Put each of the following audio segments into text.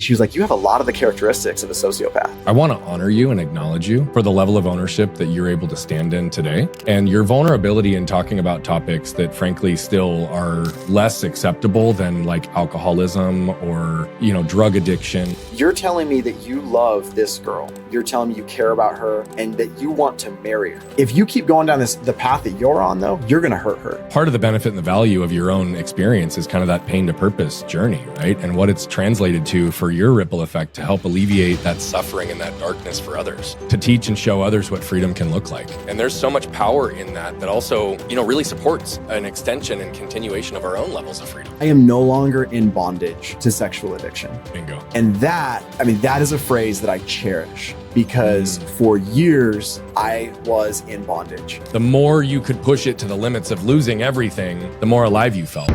She was like, you have a lot of the characteristics of a sociopath. I want to honor you and acknowledge you for the level of ownership that you're able to stand in today, and your vulnerability in talking about topics that frankly still are less acceptable than like alcoholism or, drug addiction. You're telling me that you love this girl. You're telling me you care about her and that you want to marry her. If you keep going down the path that you're on, though, you're going to hurt her. Part of the benefit and the value of your own experience is kind of that pain to purpose journey, right? And what it's translated to for your ripple effect to help alleviate that suffering and that darkness for others, to teach and show others what freedom can look like. And there's so much power in that also, really supports an extension and continuation of our own levels of freedom. I am no longer in bondage to sexual addiction. Bingo. And that is a phrase that I cherish because for years I was in bondage. The more you could push it to the limits of losing everything, the more alive you felt.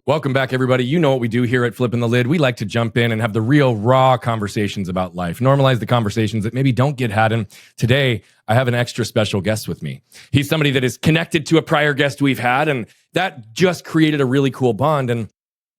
Welcome back, everybody. You know what we do here at Flipping the Lid. We like to jump in and have the real raw conversations about life, normalize the conversations that maybe don't get had. And today, I have an extra special guest with me. He's somebody that is connected to a prior guest we've had, and that just created a really cool bond. And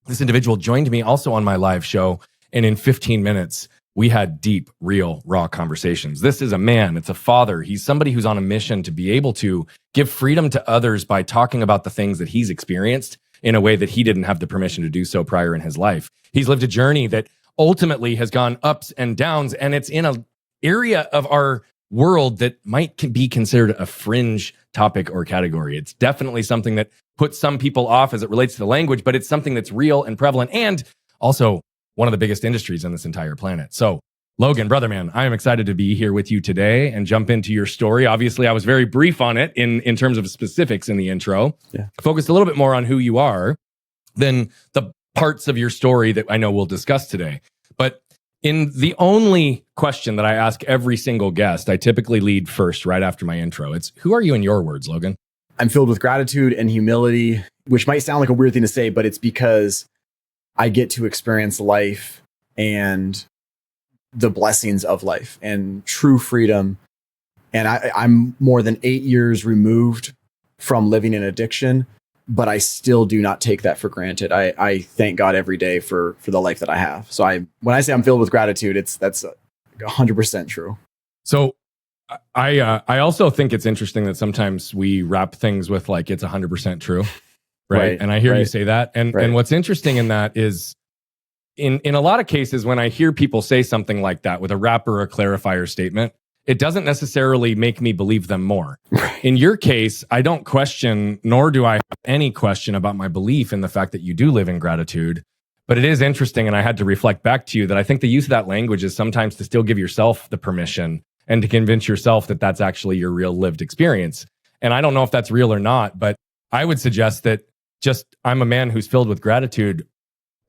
this individual joined me also on my live show, and in 15 minutes, we had deep, real, raw conversations. This is a man. It's a father. He's somebody who's on a mission to be able to give freedom to others by talking about the things that he's experienced in a way that he didn't have the permission to do so prior in his life. He's lived a journey that ultimately has gone ups and downs, and it's in an area of our world that might be considered a fringe topic or category. It's definitely something that puts some people off as it relates to the language, but it's something that's real and prevalent, and also one of the biggest industries on this entire planet. So, Logan, brother man, I am excited to be here with you today and jump into your story. Obviously, I was very brief on it in terms of specifics in the intro. Yeah. Focused a little bit more on who you are than the parts of your story that I know we'll discuss today. But in the only question that I ask every single guest, I typically lead first right after my intro. It's, who are you in your words, Logan? I'm filled with gratitude and humility, which might sound like a weird thing to say, but it's because I get to experience life and the blessings of life and true freedom. And I'm more than 8 years removed from living in addiction, but I still do not take that for granted. I thank God every day for the life that I have. So when I say I'm filled with gratitude, that's 100% true. So I also think it's interesting that sometimes we wrap things with like, it's 100% true. Right. And I hear you say that. And what's interesting in that is in a lot of cases, when I hear people say something like that with a wrap or a clarifier statement, it doesn't necessarily make me believe them more. Right. In your case, I don't question, nor do I have any question about my belief in the fact that you do live in gratitude. But it is interesting, and I had to reflect back to you that I think the use of that language is sometimes to still give yourself the permission and to convince yourself that that's actually your real lived experience. And I don't know if that's real or not, but I would suggest that just I'm a man who's filled with gratitude.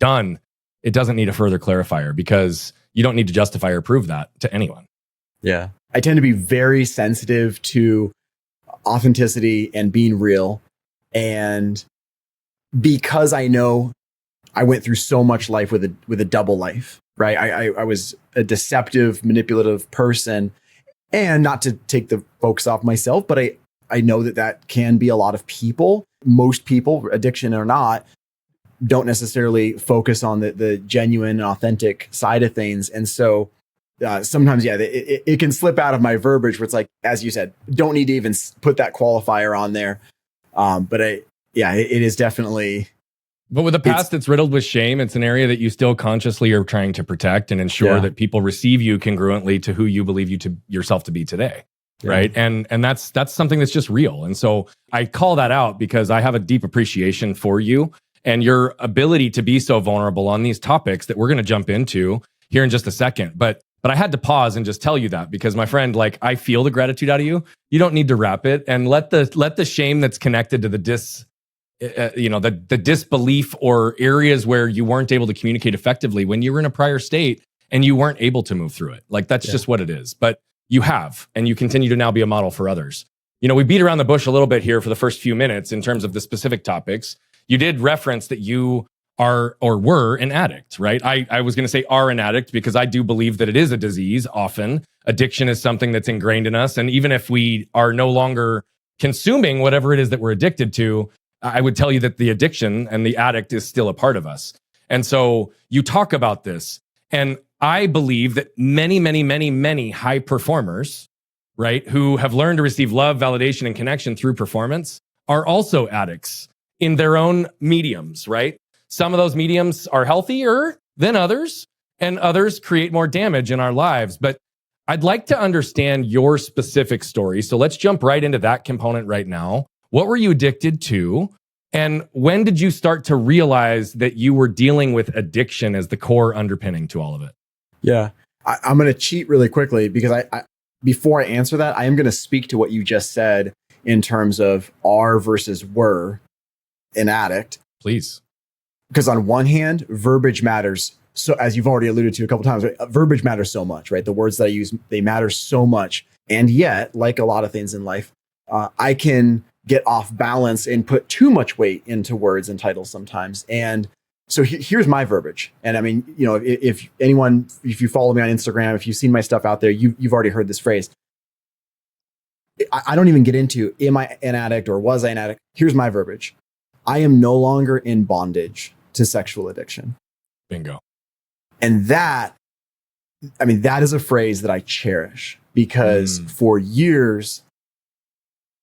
Done. It doesn't need a further clarifier because you don't need to justify or prove that to anyone. Yeah. I tend to be very sensitive to authenticity and being real. And because I know I went through so much life with a double life, right? I was a deceptive, manipulative person, and not to take the focus off myself, but I know that can be a lot of people. Most people, addiction or not, don't necessarily focus on the genuine and authentic side of things. And so sometimes, it can slip out of my verbiage where it's like, as you said, don't need to even put that qualifier on there. But it is definitely. But with a past that's riddled with shame, it's an area that you still consciously are trying to protect and ensure that people receive you congruently to who you believe yourself to be today. Yeah. Right. And that's something that's just real. And so I call that out because I have a deep appreciation for you and your ability to be so vulnerable on these topics that we're going to jump into here in just a second. But I had to pause and just tell you that because my friend, like, I feel the gratitude out of you. You don't need to wrap it, and let the shame that's connected to the the disbelief or areas where you weren't able to communicate effectively when you were in a prior state and you weren't able to move through it. Like, that's just what it is. But you have, and you continue to now be a model for others. We beat around the bush a little bit here for the first few minutes in terms of the specific topics. You did reference that you are or were an addict, right? I was going to say are an addict because I do believe that it is a disease. Often addiction is something that's ingrained in us. And even if we are no longer consuming whatever it is that we're addicted to, I would tell you that the addiction and the addict is still a part of us. And so you talk about this. And I believe that many, many, many, many high performers, right, who have learned to receive love, validation, and connection through performance are also addicts in their own mediums, right? Some of those mediums are healthier than others, and others create more damage in our lives. But I'd like to understand your specific story. So let's jump right into that component right now. What were you addicted to? And when did you start to realize that you were dealing with addiction as the core underpinning to all of it? Yeah. I'm going to cheat really quickly because I before I answer that, I am going to speak to what you just said in terms of are versus were an addict. Please. Because on one hand, verbiage matters. So as you've already alluded to a couple times, right? Verbiage matters so much, right? The words that I use, they matter so much. And yet, like a lot of things in life, I can get off balance and put too much weight into words and titles sometimes. And so here's my verbiage. And I mean, you know, if you follow me on Instagram, if you've seen my stuff out there, you've already heard this phrase. I don't even get into, am I an addict or was I an addict? Here's my verbiage. I am no longer in bondage to sexual addiction. Bingo. And that is a phrase that I cherish because for years,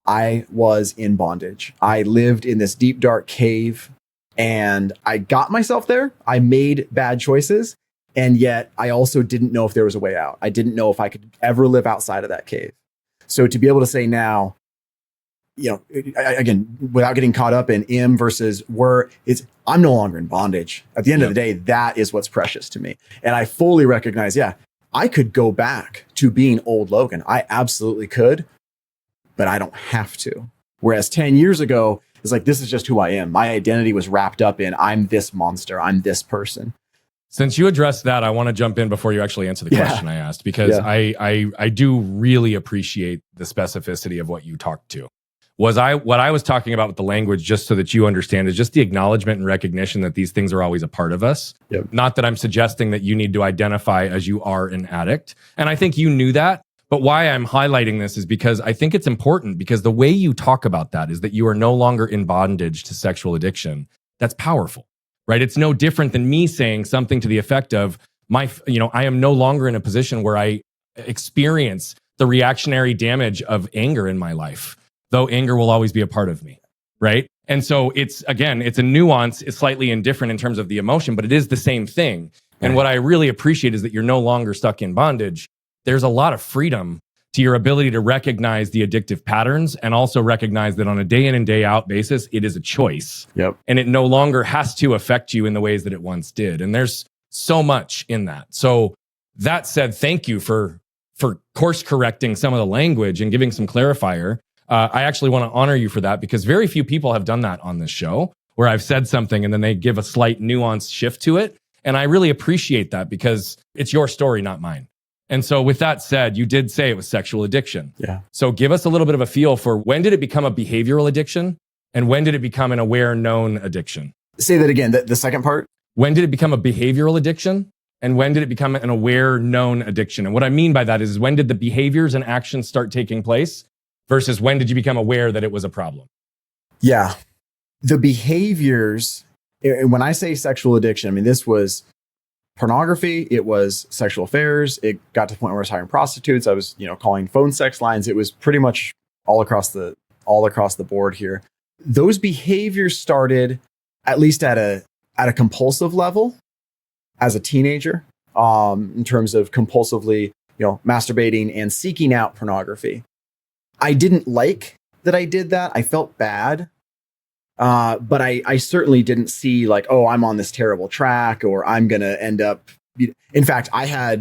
I was in bondage. I lived in this deep, dark cave and I got myself there. I made bad choices. And yet I also didn't know if there was a way out. I didn't know if I could ever live outside of that cave. So to be able to say now, you know, again, without getting caught up in am versus were, I'm no longer in bondage. At the end of the day, that is what's precious to me. And I fully recognize, I could go back to being old Logan. I absolutely could, but I don't have to. Whereas 10 years ago, it's like, this is just who I am. My identity was wrapped up in, I'm this monster. I'm this person. Since you addressed that, I want to jump in before you actually answer the question I asked, because I do really appreciate the specificity of what you talked to. What I was talking about with the language, just so that you understand, is just the acknowledgement and recognition that these things are always a part of us. Yep. Not that I'm suggesting that you need to identify as you are an addict. And I think you knew that. But why I'm highlighting this is because I think it's important, because the way you talk about that is that you are no longer in bondage to sexual addiction. That's powerful, right? It's no different than me saying something to the effect of I am no longer in a position where I experience the reactionary damage of anger in my life, though anger will always be a part of me, right? And so it's a nuance. It's slightly indifferent in terms of the emotion, but it is the same thing. And what I really appreciate is that you're no longer stuck in bondage. There's a lot of freedom to your ability to recognize the addictive patterns and also recognize that on a day in and day out basis, it is a choice. Yep. And it no longer has to affect you in the ways that it once did. And there's so much in that. So that said, thank you for course correcting some of the language and giving some clarifier. I actually want to honor you for that, because very few people have done that on this show, where I've said something and then they give a slight nuanced shift to it. And I really appreciate that, because it's your story, not mine. And so with that said, you did say it was sexual addiction. Yeah. So give us a little bit of a feel for, when did it become a behavioral addiction and when did it become an aware known addiction? Say that again, the second part. When did it become a behavioral addiction and when did it become an aware known addiction? And what I mean by that is, when did the behaviors and actions start taking place versus when did you become aware that it was a problem? Yeah. The behaviors, and when I say sexual addiction, I mean, this was pornography, it was sexual affairs. It got to the point where I was hiring prostitutes. I was, calling phone sex lines. It was pretty much all across the board here. Those behaviors started at least at a compulsive level as a teenager, in terms of compulsively, masturbating and seeking out pornography. I didn't like that I did that. I felt bad. But I certainly didn't see like, oh, I'm on this terrible track or I'm going to end up. In fact, I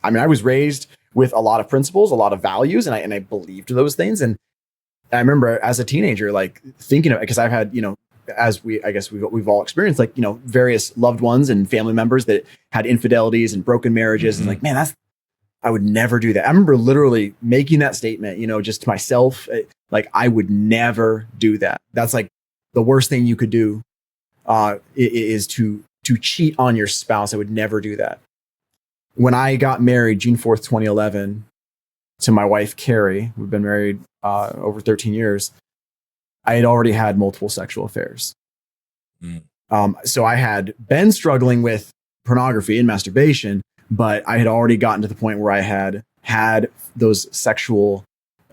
was raised with a lot of principles, a lot of values, and I believed those things. And I remember as a teenager, like thinking of it, because I've had, as we've all experienced, like, various loved ones and family members that had infidelities and broken marriages. Mm-hmm. And like, man, I would never do that. I remember literally making that statement, just to myself, like I would never do that. That's like the worst thing you could do, is to cheat on your spouse. I would never do that. When I got married, June 4th, 2011, to my wife, Carrie, we've been married over 13 years, I had already had multiple sexual affairs. So I had been struggling with pornography and masturbation, but I had already gotten to the point where I had those sexual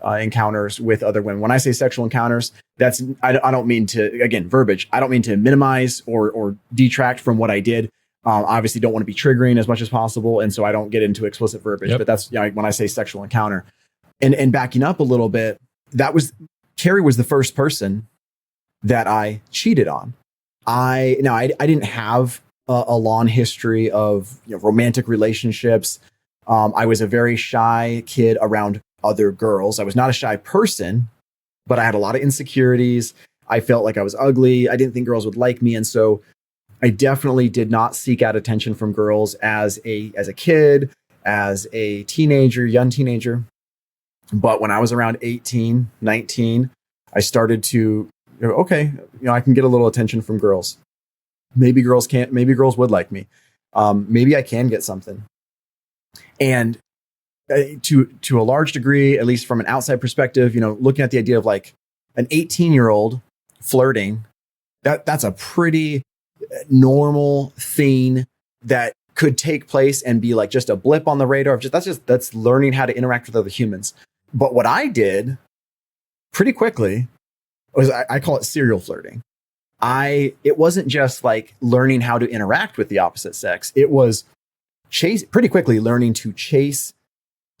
encounters with other women. When I say sexual encounters, I don't mean to, again, verbiage. I don't mean to minimize or detract from what I did. Obviously don't want to be triggering as much as possible. And so I don't get into explicit verbiage, but that's, when I say sexual encounter. And backing up a little bit, Carrie was the first person that I cheated on. I didn't have a long history of romantic relationships. I was a very shy kid around other girls. I was not a shy person, but I had a lot of insecurities. I felt like I was ugly. I didn't think girls would like me. And so I definitely did not seek out attention from girls as a kid, as a teenager, young teenager. But when I was around 18, 19, I started to, okay, I can get a little attention from girls. Maybe girls would like me. Maybe I can get something. And to a large degree, at least from an outside perspective, looking at the idea of like an 18-year-old flirting, that's a pretty normal thing that could take place and be like just a blip on the radar of that's learning how to interact with other humans. But what I did pretty quickly was I call it serial flirting. It wasn't just like learning how to interact with the opposite sex. It was pretty quickly learning to chase.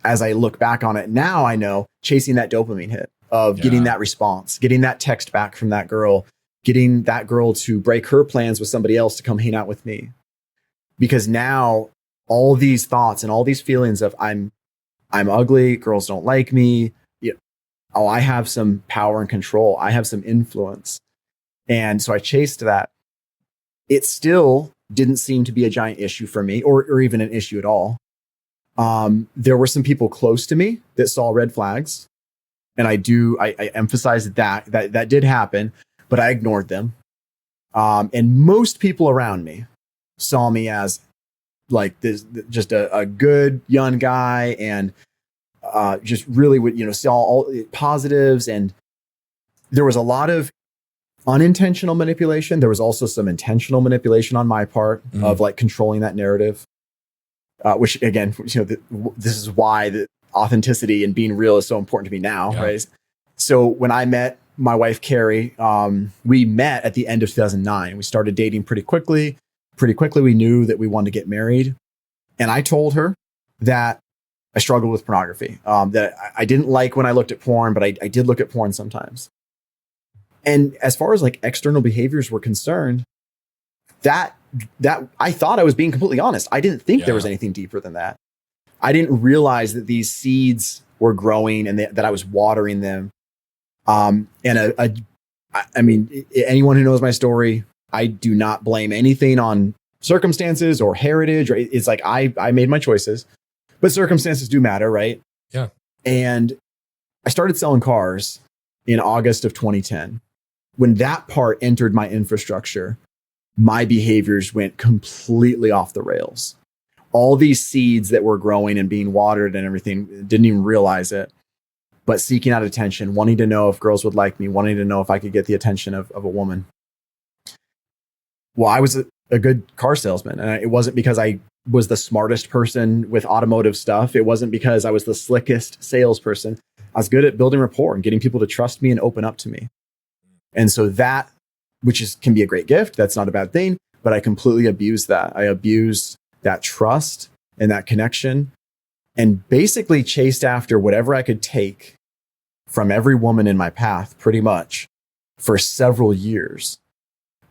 As I look back on it now, I know chasing that dopamine hit of getting that response, getting that text back from that girl, getting that girl to break her plans with somebody else to come hang out with me. Because now all these thoughts and all these feelings of I'm ugly, girls don't like me. I have some power and control. I have some influence. And so I chased that. It still didn't seem to be a giant issue for me or even an issue at all. There were some people close to me that saw red flags. And I emphasize that did happen, but I ignored them. And most people around me saw me as like this, just a good young guy and just really would, saw all positives. And there was a lot of unintentional manipulation. There was also some intentional manipulation on my part of like controlling that narrative. Which again, this is why the authenticity and being real is so important to me now, right? So when I met my wife, Carrie, we met at the end of 2009. We started dating pretty quickly. Pretty quickly, we knew that we wanted to get married. And I told her that I struggled with pornography, that I didn't like when I looked at porn, but I did look at porn sometimes. And as far as like external behaviors were concerned, that I thought I was being completely honest. I didn't think there was anything deeper than that. I didn't realize that these seeds were growing and that I was watering them. I mean, anyone who knows my story, I do not blame anything on circumstances or heritage. Or it's like I made my choices, but circumstances do matter, right? Yeah. And I started selling cars in August of 2010. When that part entered my infrastructure, my behaviors went completely off the rails. All these seeds that were growing and being watered and everything, didn't even realize it, but seeking out attention, wanting to know if girls would like me, wanting to know if I could get the attention of a woman. Well, I was a good car salesman, and it wasn't because I was the smartest person with automotive stuff. It wasn't because I was the slickest salesperson. I was good at building rapport and getting people to trust me and open up to me. And so that, can be a great gift. That's not a bad thing, but I completely abused that. I abused that trust and that connection and basically chased after whatever I could take from every woman in my path pretty much for several years.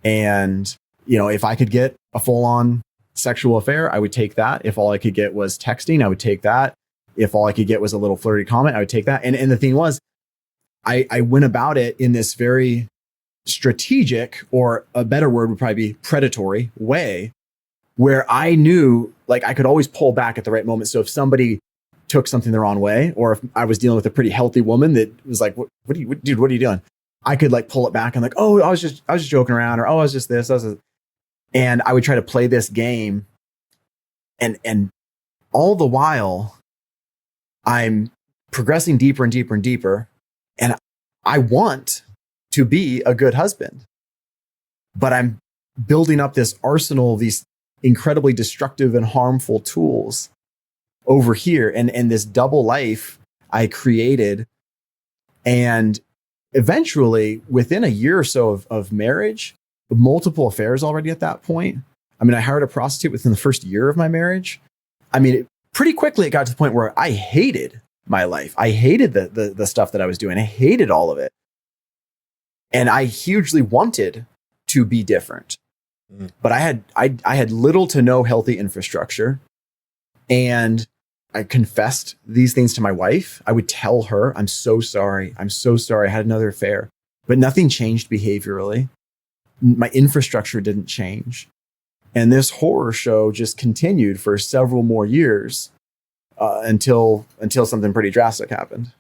And, if I could get a full on sexual affair, I would take that. If all I could get was texting, I would take that. If all I could get was a little flirty comment, I would take that. And the thing was, I went about it in this very strategic, or a better word would probably be predatory way, where I knew like I could always pull back at the right moment. So if somebody took something the wrong way, or if I was dealing with a pretty healthy woman that was like, what are you doing? I could like pull it back and like, oh, I was just joking around, or, oh, I was just this, and I would try to play this game. And all the while I'm progressing deeper and deeper and deeper. And I want to be a good husband, but I'm building up this arsenal of these incredibly destructive and harmful tools over here. And this double life I created. And eventually, within a year or so of marriage, multiple affairs already at that point. I mean, I hired a prostitute within the first year of my marriage. I mean, pretty quickly it got to the point where I hated my life. I hated the stuff that I was doing. I hated all of it. And I hugely wanted to be different. But I had little to no healthy infrastructure. And I confessed these things to my wife. I would tell her, I'm so sorry. I'm so sorry. I had another affair. But nothing changed behaviorally. My infrastructure didn't change. And this horror show just continued for several more years until something pretty drastic happened.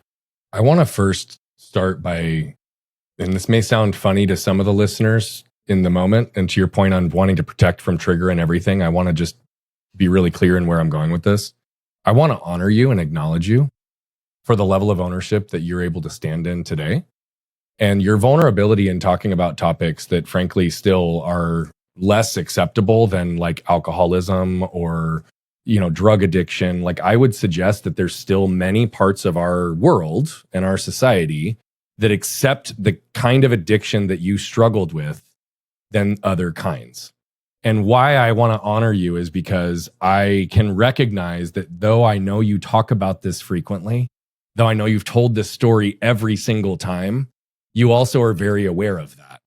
I want to first start by, and this may sound funny to some of the listeners in the moment, and to your point on wanting to protect from trigger and everything, I want to just be really clear in where I'm going with this. I want to honor you and acknowledge you for the level of ownership that you're able to stand in today, and your vulnerability in talking about topics that frankly still are less acceptable than like alcoholism or, drug addiction. Like, I would suggest that there's still many parts of our world and our society that accept the kind of addiction that you struggled with than other kinds. And why I want to honor you is because I can recognize that though I know you talk about this frequently, though I know you've told this story every single time, you also are very aware of that.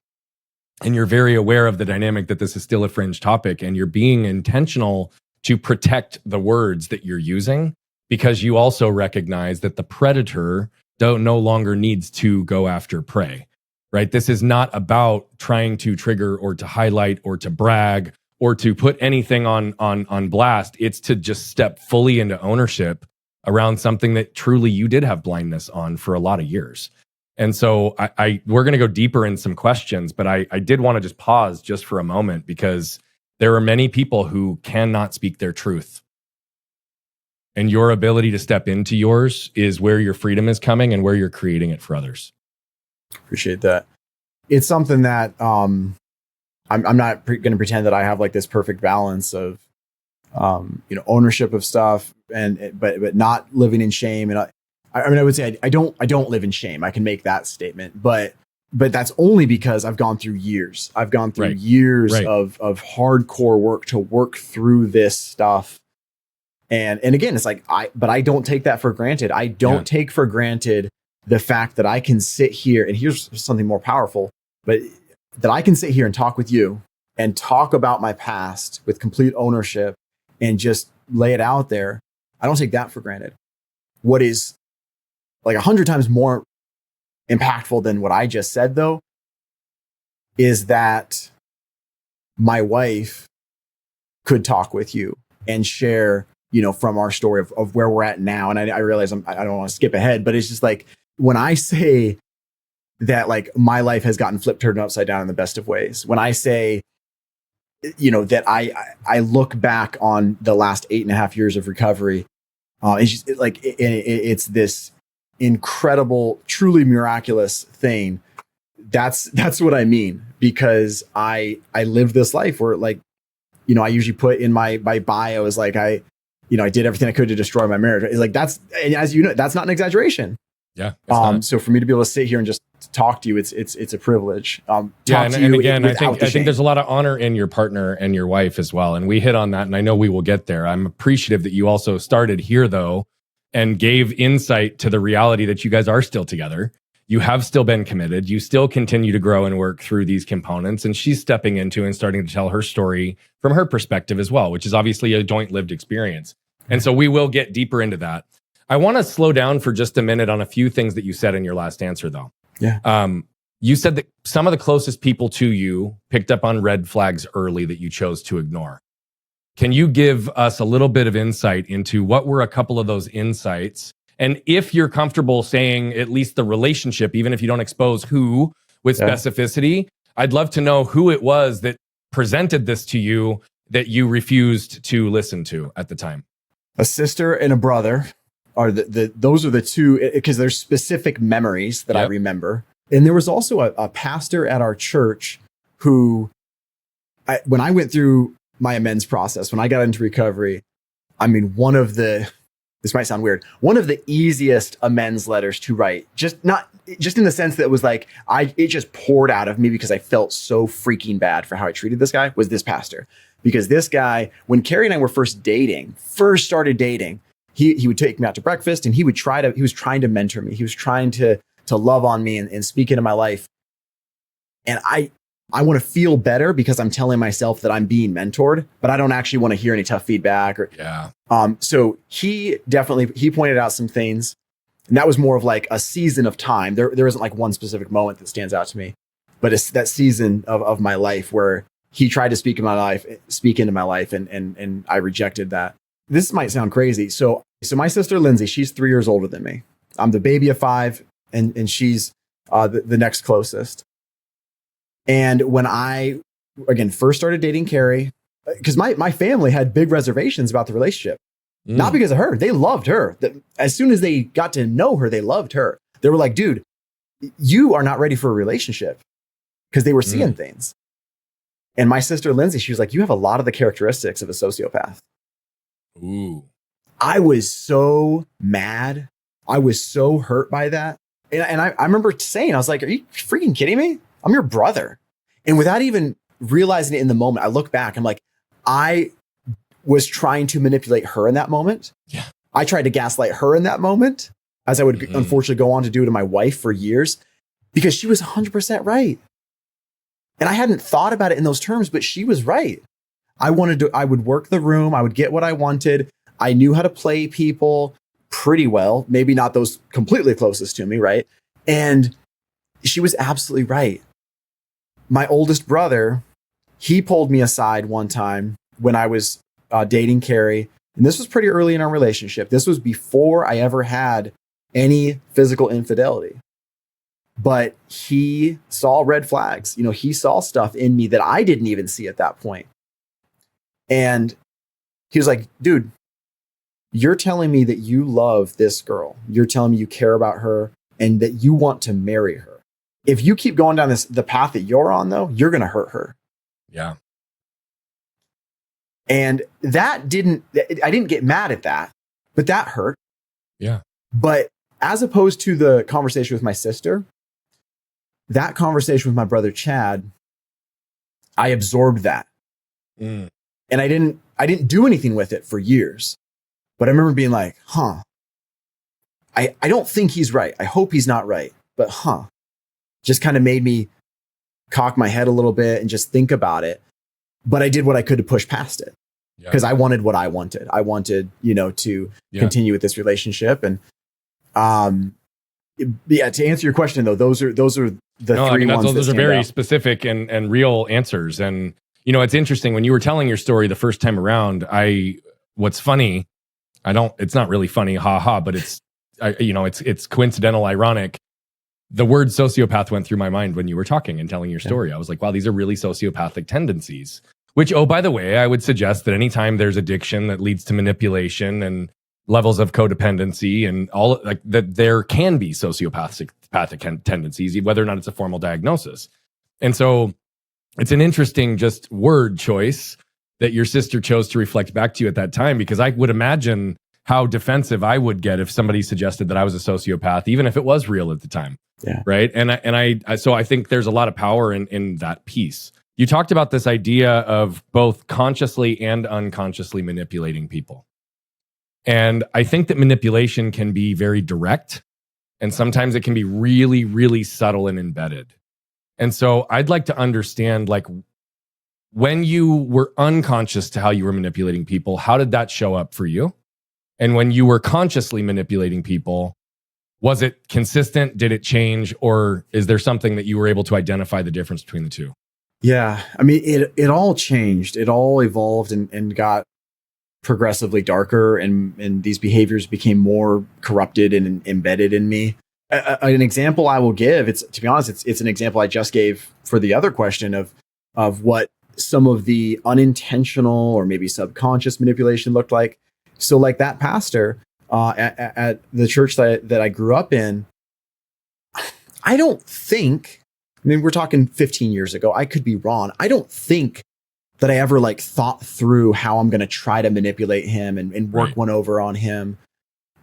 And you're very aware of the dynamic that this is still a fringe topic, and you're being intentional to protect the words that you're using, because you also recognize that the predator no longer needs to go after prey, right? This is not about trying to trigger or to highlight or to brag or to put anything on blast. It's to just step fully into ownership around something that truly you did have blindness on for a lot of years. And so we're going to go deeper in some questions, but I did want to just pause just for a moment, because there are many people who cannot speak their truth. And your ability to step into yours is where your freedom is coming and where you're creating it for others. Appreciate that. It's something that I'm not going to pretend that I have like this perfect balance of ownership of stuff but not living in shame. And I mean, I would say I don't live in shame. I can make that statement, but that's only because I've gone through years. I've gone through years of hardcore work to work through this stuff. And again, it's like, but I don't take that for granted. I don't take for granted the fact that I can sit here, and here's something more powerful, but that I can sit here and talk with you and talk about my past with complete ownership and just lay it out there. I don't take that for granted. What is like 100 times more impactful than what I just said, though, is that my wife could talk with you and share, from our story of where we're at now. And I realize I don't want to skip ahead, but it's just like, when I say that, like, my life has gotten flipped, turned upside down in the best of ways, when I say, that I look back on the last 8.5 years of recovery, it's just it's this incredible, truly miraculous thing. That's what I mean, because I live this life where, like, I usually put in my bio is like, I did everything I could to destroy my marriage. It's like, and as you know, that's not an exaggeration. Yeah. So for me to be able to sit here and just talk to you, it's a privilege. And again, I think there's a lot of honor in your partner and your wife as well. And we hit on that, and I know we will get there. I'm appreciative that you also started here, though, and gave insight to the reality that you guys are still together. You have still been committed. You still continue to grow and work through these components. And she's stepping into and starting to tell her story from her perspective as well, which is obviously a joint lived experience. And so we will get deeper into that. I want to slow down for just a minute on a few things that you said in your last answer, though. Yeah. You said that some of the closest people to you picked up on red flags early that you chose to ignore. Can you give us a little bit of insight into what were a couple of those insights? And if you're comfortable saying at least the relationship, even if you don't expose who with specificity, I'd love to know who it was that presented this to you that you refused to listen to at the time. A sister and a brother are those are the two, because there's specific memories that I remember. And there was also a pastor at our church who, when I went through my amends process, when I got into recovery, I mean, this might sound weird, one of the easiest amends letters to write, just in the sense that it was like, it just poured out of me because I felt so freaking bad for how I treated this guy, was this pastor. Because this guy, when Carrie and I were first started dating, he would take me out to breakfast, and he was trying to mentor me. He was trying to love on me and speak into my life. And I want to feel better because I'm telling myself that I'm being mentored, but I don't actually want to hear any tough feedback. So he pointed out some things, and that was more of like a season of time. There isn't like one specific moment that stands out to me, but it's that season of my life where he tried to speak into my life, and I rejected that. This might sound crazy. So my sister Lindsay, she's 3 years older than me. I'm the baby of 5, and she's the next closest. And when I, again, first started dating Carrie, because my family had big reservations about the relationship, not because of her. They loved her. As soon as they got to know her, they loved her. They were like, dude, you are not ready for a relationship, because they were seeing things. And my sister Lindsay, she was like, you have a lot of the characteristics of a sociopath. Ooh. I was so mad. I was so hurt by that. And I remember saying, I was like, are you freaking kidding me? I'm your brother. And without even realizing it in the moment, I look back, I'm like, I was trying to manipulate her in that moment. Yeah. I tried to gaslight her in that moment, as I would unfortunately go on to do to my wife for years, because she was 100% right. And I hadn't thought about it in those terms, but she was right. I would work the room. I would get what I wanted. I knew how to play people pretty well, maybe not those completely closest to me, right? And she was absolutely right. My oldest brother, he pulled me aside one time when I was dating Carrie. And this was pretty early in our relationship. This was before I ever had any physical infidelity. But he saw red flags. He saw stuff in me that I didn't even see at that point. And he was like, dude, you're telling me that you love this girl. You're telling me you care about her and that you want to marry her. If you keep going down the path that you're on, though, you're going to hurt her. Yeah. And I didn't get mad at that, but that hurt. Yeah. But as opposed to the conversation with my sister, that conversation with my brother Chad, I absorbed that. And I didn't do anything with it for years. But I remember being like, I don't think he's right. I hope he's not right. But just kind of made me cock my head a little bit and just think about it. But I did what I could to push past it, because I wanted what I wanted. I wanted, to continue with this relationship. And to answer your question, though, those are the three ones. Those are very specific and real answers. And it's interesting when you were telling your story the first time around. What's funny, it's not really funny, but it's coincidental, ironic. The word sociopath went through my mind when you were talking and telling your story. I was like, wow, these are really sociopathic tendencies. Which, oh, by the way, I would suggest that anytime there's addiction that leads to manipulation and levels of codependency and all, like that, there can be sociopathic tendencies, whether or not it's a formal diagnosis. And so it's an interesting just word choice that your sister chose to reflect back to you at that time, because I would imagine how defensive I would get if somebody suggested that I was a sociopath, even if it was real at the time. Yeah. Right. So I think there's a lot of power in that piece. You talked about this idea of both consciously and unconsciously manipulating people. And I think that manipulation can be very direct, and sometimes it can be really, really subtle and embedded. And so I'd like to understand, like, when you were unconscious to how you were manipulating people, how did that show up for you? And when you were consciously manipulating people, was it consistent? Did it change? Or is there something that you were able to identify the difference between the two? Yeah. I mean, it all changed. It all evolved and got progressively darker, and these behaviors became more corrupted and embedded in me. An example I will give, to be honest, it's an example I just gave for the other question of what some of the unintentional or maybe subconscious manipulation looked like. So like that pastor at the church that I grew up in, I don't think, I mean, we're talking 15 years ago. I could be wrong. I don't think that I ever like thought through how I'm going to try to manipulate him and work Right. one over on him.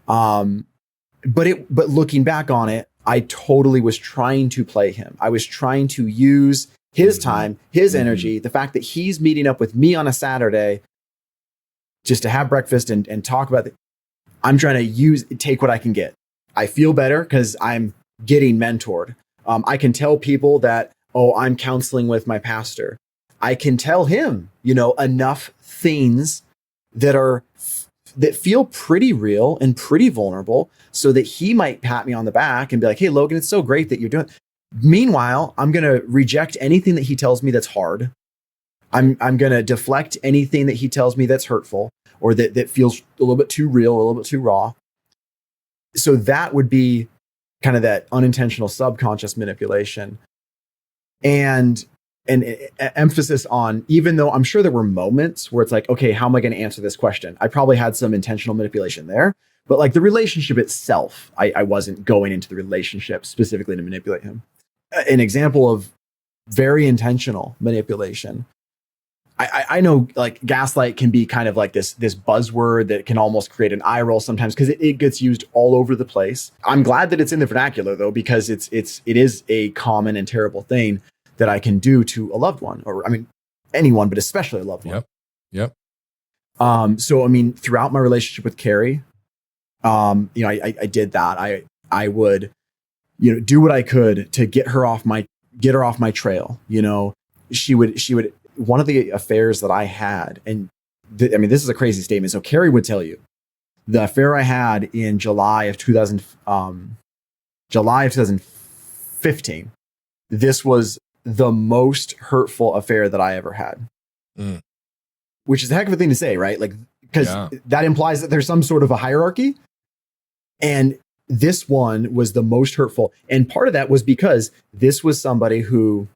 But looking back on it, I totally was trying to play him. I was trying to use his time, his energy, the fact that he's meeting up with me on a Saturday just to have breakfast and talk about it. I'm trying to take what I can get. I feel better because I'm getting mentored. I can tell people that, oh, I'm counseling with my pastor. I can tell him, enough things that feel pretty real and pretty vulnerable so that he might pat me on the back and be like, hey, Logan, it's so great that you're doing. Meanwhile, I'm going to reject anything that he tells me that's hard. I'm going to deflect anything that he tells me that's hurtful or that feels a little bit too real, or a little bit too raw. So that would be kind of that unintentional subconscious manipulation. And emphasis on, even though I'm sure there were moments where it's like, okay, how am I going to answer this question? I probably had some intentional manipulation there, but like the relationship itself, I wasn't going into the relationship specifically to manipulate him. An example of very intentional manipulation. I know like gaslight can be kind of like this buzzword that can almost create an eye roll sometimes because it gets used all over the place. I'm glad that it's in the vernacular though, because it is a common and terrible thing that I can do to a loved one, or I mean anyone, but especially a loved one. Yep. So I mean, throughout my relationship with Carrie, I did that. I would, do what I could to get her off my trail. She would. One of the affairs that I had, and this is a crazy statement. So Carrie would tell you the affair I had in July of 2015. This was the most hurtful affair that I ever had, which is a heck of a thing to say, right? Like, because that implies that there's some sort of a hierarchy. And this one was the most hurtful. And part of that was because this was somebody who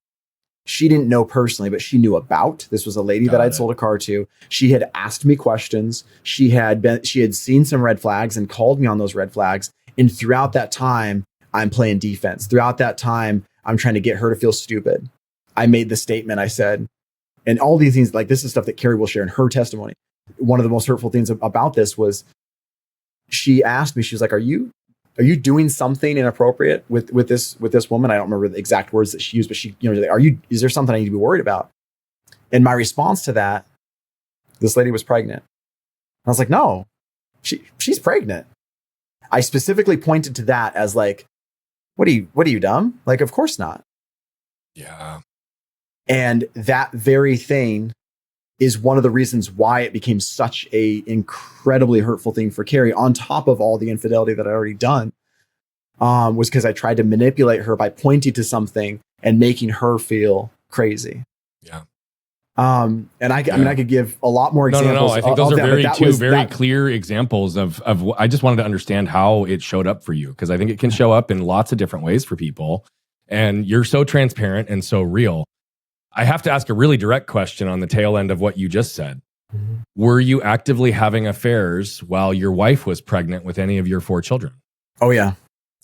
she didn't know personally, but she knew about. This was a lady that I'd sold a car to. She had asked me questions. She had seen some red flags and called me on those red flags. And throughout that time, I'm playing defense. Throughout that time, I'm trying to get her to feel stupid. I made the statement, I said, and all these things, like this is stuff that Carrie will share in her testimony. One of the most hurtful things about this was she asked me, she was like, are you doing something inappropriate with this woman? I don't remember the exact words that she used, but she, like, is there something I need to be worried about? And my response to that, this lady was pregnant. I was like, no, she's pregnant. I specifically pointed to that as like, what are you dumb? Like, of course not. Yeah. And that very thing is one of the reasons why it became such a incredibly hurtful thing for Carrie, on top of all the infidelity that I'd already done, was because I tried to manipulate her by pointing to something and making her feel crazy. Yeah. And I mean, I could give a lot more examples. No. I think those are very clear examples of I just wanted to understand how it showed up for you, because I think it can show up in lots of different ways for people. And you're so transparent and so real. I have to ask a really direct question on the tail end of what you just said. Mm-hmm. Were you actively having affairs while your wife was pregnant with any of your 4 children? Oh, yeah.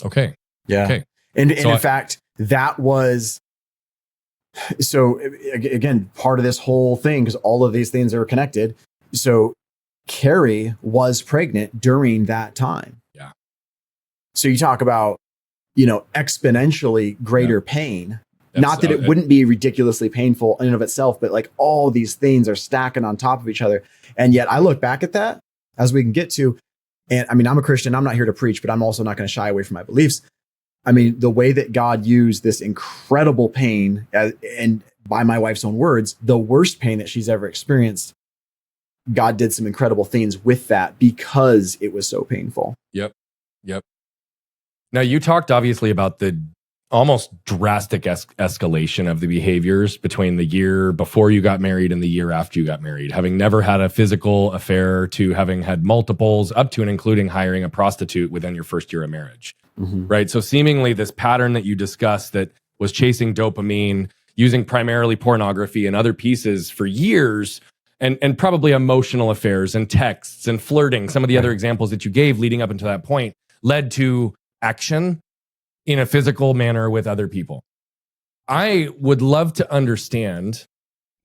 Okay. Yeah. Okay. And so in fact, that was... So again, part of this whole thing, because all of these things are connected. So Carrie was pregnant during that time. Yeah. So you talk about, exponentially greater pain. Not that it wouldn't be ridiculously painful in and of itself, but like all these things are stacking on top of each other. And yet I look back at that, as we can get to, and I mean, I'm a Christian. I'm not here to preach, but I'm also not going to shy away from my beliefs. I mean, the way that God used this incredible pain, and by my wife's own words, the worst pain that she's ever experienced, God did some incredible things with that because it was so painful. Yep. Now, you talked obviously about the almost drastic escalation of the behaviors between the year before you got married and the year after you got married, having never had a physical affair to having had multiples, up to and including hiring a prostitute within your first year of marriage. Mm-hmm. Right. So seemingly this pattern that you discussed that was chasing dopamine, using primarily pornography and other pieces for years, and probably emotional affairs and texts and flirting, some of the other examples that you gave leading up until that point, led to action in a physical manner with other people. I would love to understand,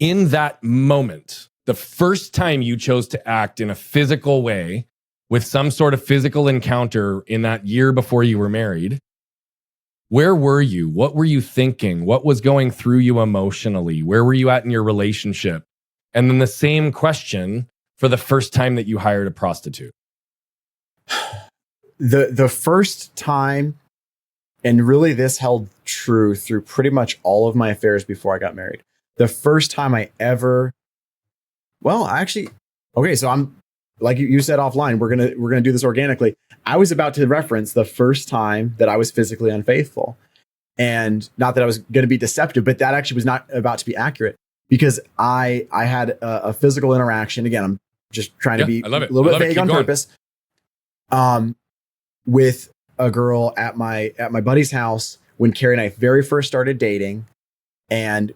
In that moment, the first time you chose to act in a physical way with some sort of physical encounter in that year before you were married, where were you? What were you thinking? What was going through you emotionally? Where were you at in your relationship? And then the same question for the first time that you hired a prostitute. The first time, and really this held true through pretty much all of my affairs before I got married. The first time I ever, okay, so I'm, like you said offline, we're gonna do this organically. I was about to reference the first time that I was physically unfaithful, and not that I was going to be deceptive, but that actually was not about to be accurate, because I had a physical interaction. Again, I'm just trying to be a little bit vague on purpose. With a girl at my buddy's house when Carrie and I very first started dating, and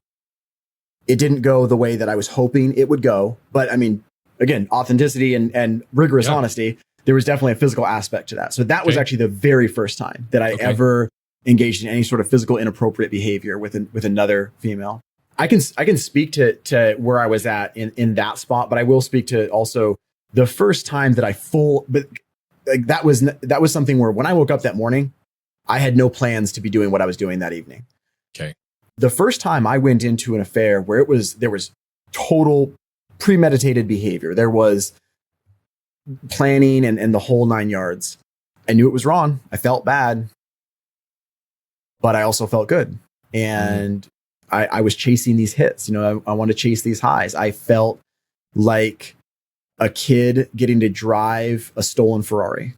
it didn't go the way that I was hoping it would go. But I mean, again, authenticity and rigorous honesty, there was definitely a physical aspect to that. So that was actually the very first time that I ever engaged in any sort of physical inappropriate behavior with another female. I can speak to where I was at in that spot, but I will speak to also the first time that that was something where when I woke up that morning, I had no plans to be doing what I was doing that evening. Okay. The first time I went into an affair where there was total premeditated behavior, there was planning and the whole 9 yards. I knew it was wrong. I felt bad, but I also felt good. And I was chasing these hits. I want to chase these highs. I felt like a kid getting to drive a stolen Ferrari.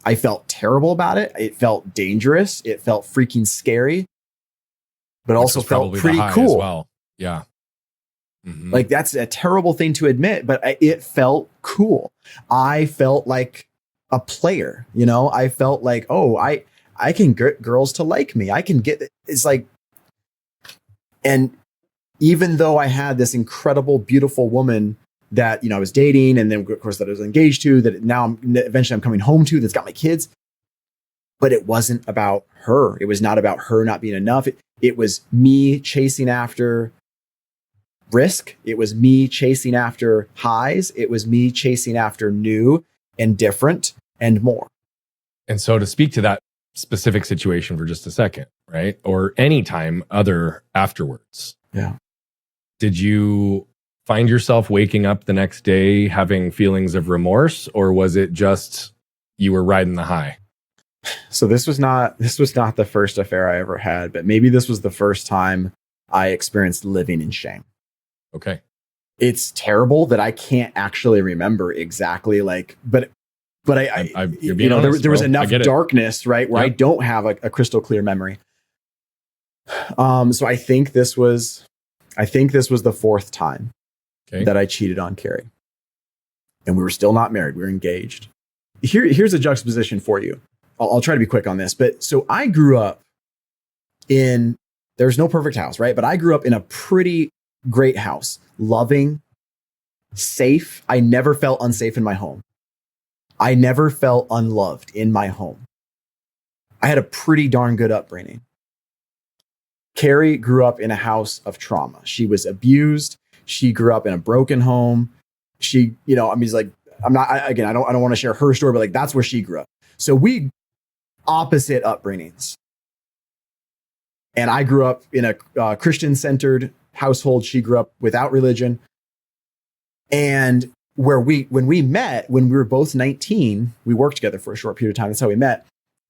I felt terrible about it. It felt dangerous. It felt freaking scary, but also felt pretty cool. As well. Yeah. Mm-hmm. Like, that's a terrible thing to admit, but it felt cool. I felt like a player, I felt like, oh, I can get girls to like me. I can it's like, and even though I had this incredible, beautiful woman that, I was dating, and then of course that I was engaged to, that now eventually I'm coming home to, that's got my kids, but it wasn't about her. It was not about her not being enough. It was me chasing after risk. It was me chasing after highs. It was me chasing after new and different and more. And so, to speak to that specific situation for just a second, right? Or any time other afterwards. Yeah. Did you find yourself waking up the next day having feelings of remorse, or was it just you were riding the high? So this was not the first affair I ever had, but maybe this was the first time I experienced living in shame. Okay. It's terrible that I can't actually remember exactly, but you're being honest, there was enough darkness, right, where I don't have a crystal clear memory. So I think this was the fourth time that I cheated on Carrie, and we were still not married. We were engaged. Here's a juxtaposition for you. I'll try to be quick on this, but so I grew up there's no perfect house, right? But I grew up in a pretty great house, loving, safe. I never felt unsafe in my home. I never felt unloved in my home. I had a pretty darn good upbringing. Carrie grew up in a house of trauma. She was abused. She grew up in a broken home. She, it's like, I don't want to share her story, but like, that's where she grew up. So we opposite upbringings. And I grew up in a Christian-centered household. She grew up without religion. And when we met, when we were both 19, we worked together for a short period of time. That's how we met.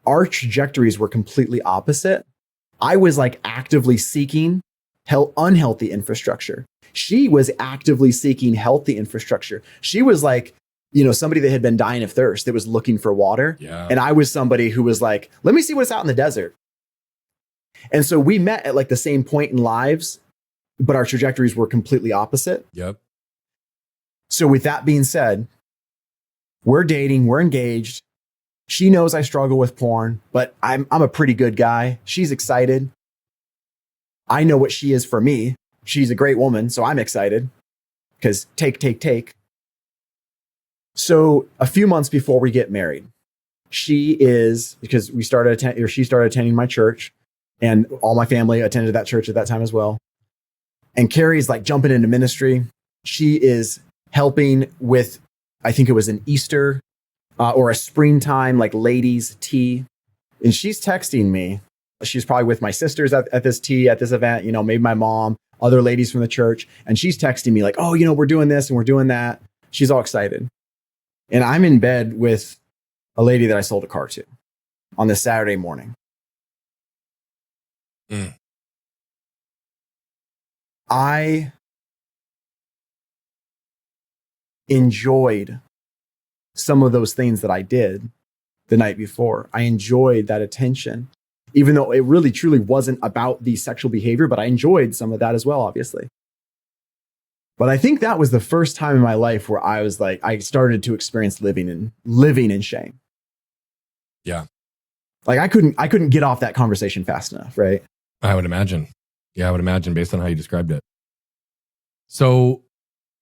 Our trajectories were completely opposite. I was like actively seeking unhealthy infrastructure. She was actively seeking healthy infrastructure. She was like, somebody that had been dying of thirst, that was looking for water. Yeah. And I was somebody who was like, let me see what's out in the desert. And so we met at like the same point in lives, but our trajectories were completely opposite. Yep. So with that being said, we're dating, we're engaged. She knows I struggle with porn, but I'm a pretty good guy. She's excited. I know what she is for me. She's a great woman, so I'm excited because take. So a few months before we get married, because she started attending my church, and all my family attended that church at that time as well. And Carrie's like jumping into ministry. She is helping with, I think it was an Easter or a springtime, like ladies' tea. And she's texting me. She's probably with my sisters at this tea, at this event, maybe my mom, other ladies from the church. And she's texting me like, oh, we're doing this and we're doing that. She's all excited. And I'm in bed with a lady that I sold a car to on this Saturday morning. I enjoyed some of those things that I did the night before. I enjoyed that attention, even though it really truly wasn't about the sexual behavior, but I enjoyed some of that as well, obviously. But I think that was the first time in my life where I was like, I started to experience living in shame. Yeah. Like I couldn't get off that conversation fast enough, right? I would imagine. Yeah, I would imagine based on how you described it. So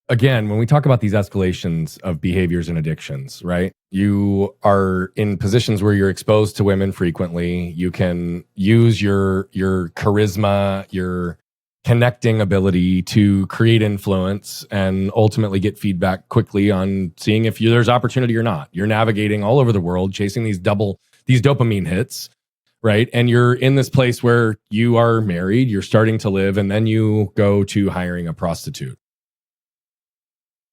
again, when we talk about these escalations of behaviors and addictions, right? You are in positions where you're exposed to women frequently. You can use your charisma, your connecting ability to create influence and ultimately get feedback quickly on seeing if there's opportunity or not. You're navigating all over the world, chasing these dopamine hits, right? And you're in this place where you are married, you're starting to live, and then you go to hiring a prostitute.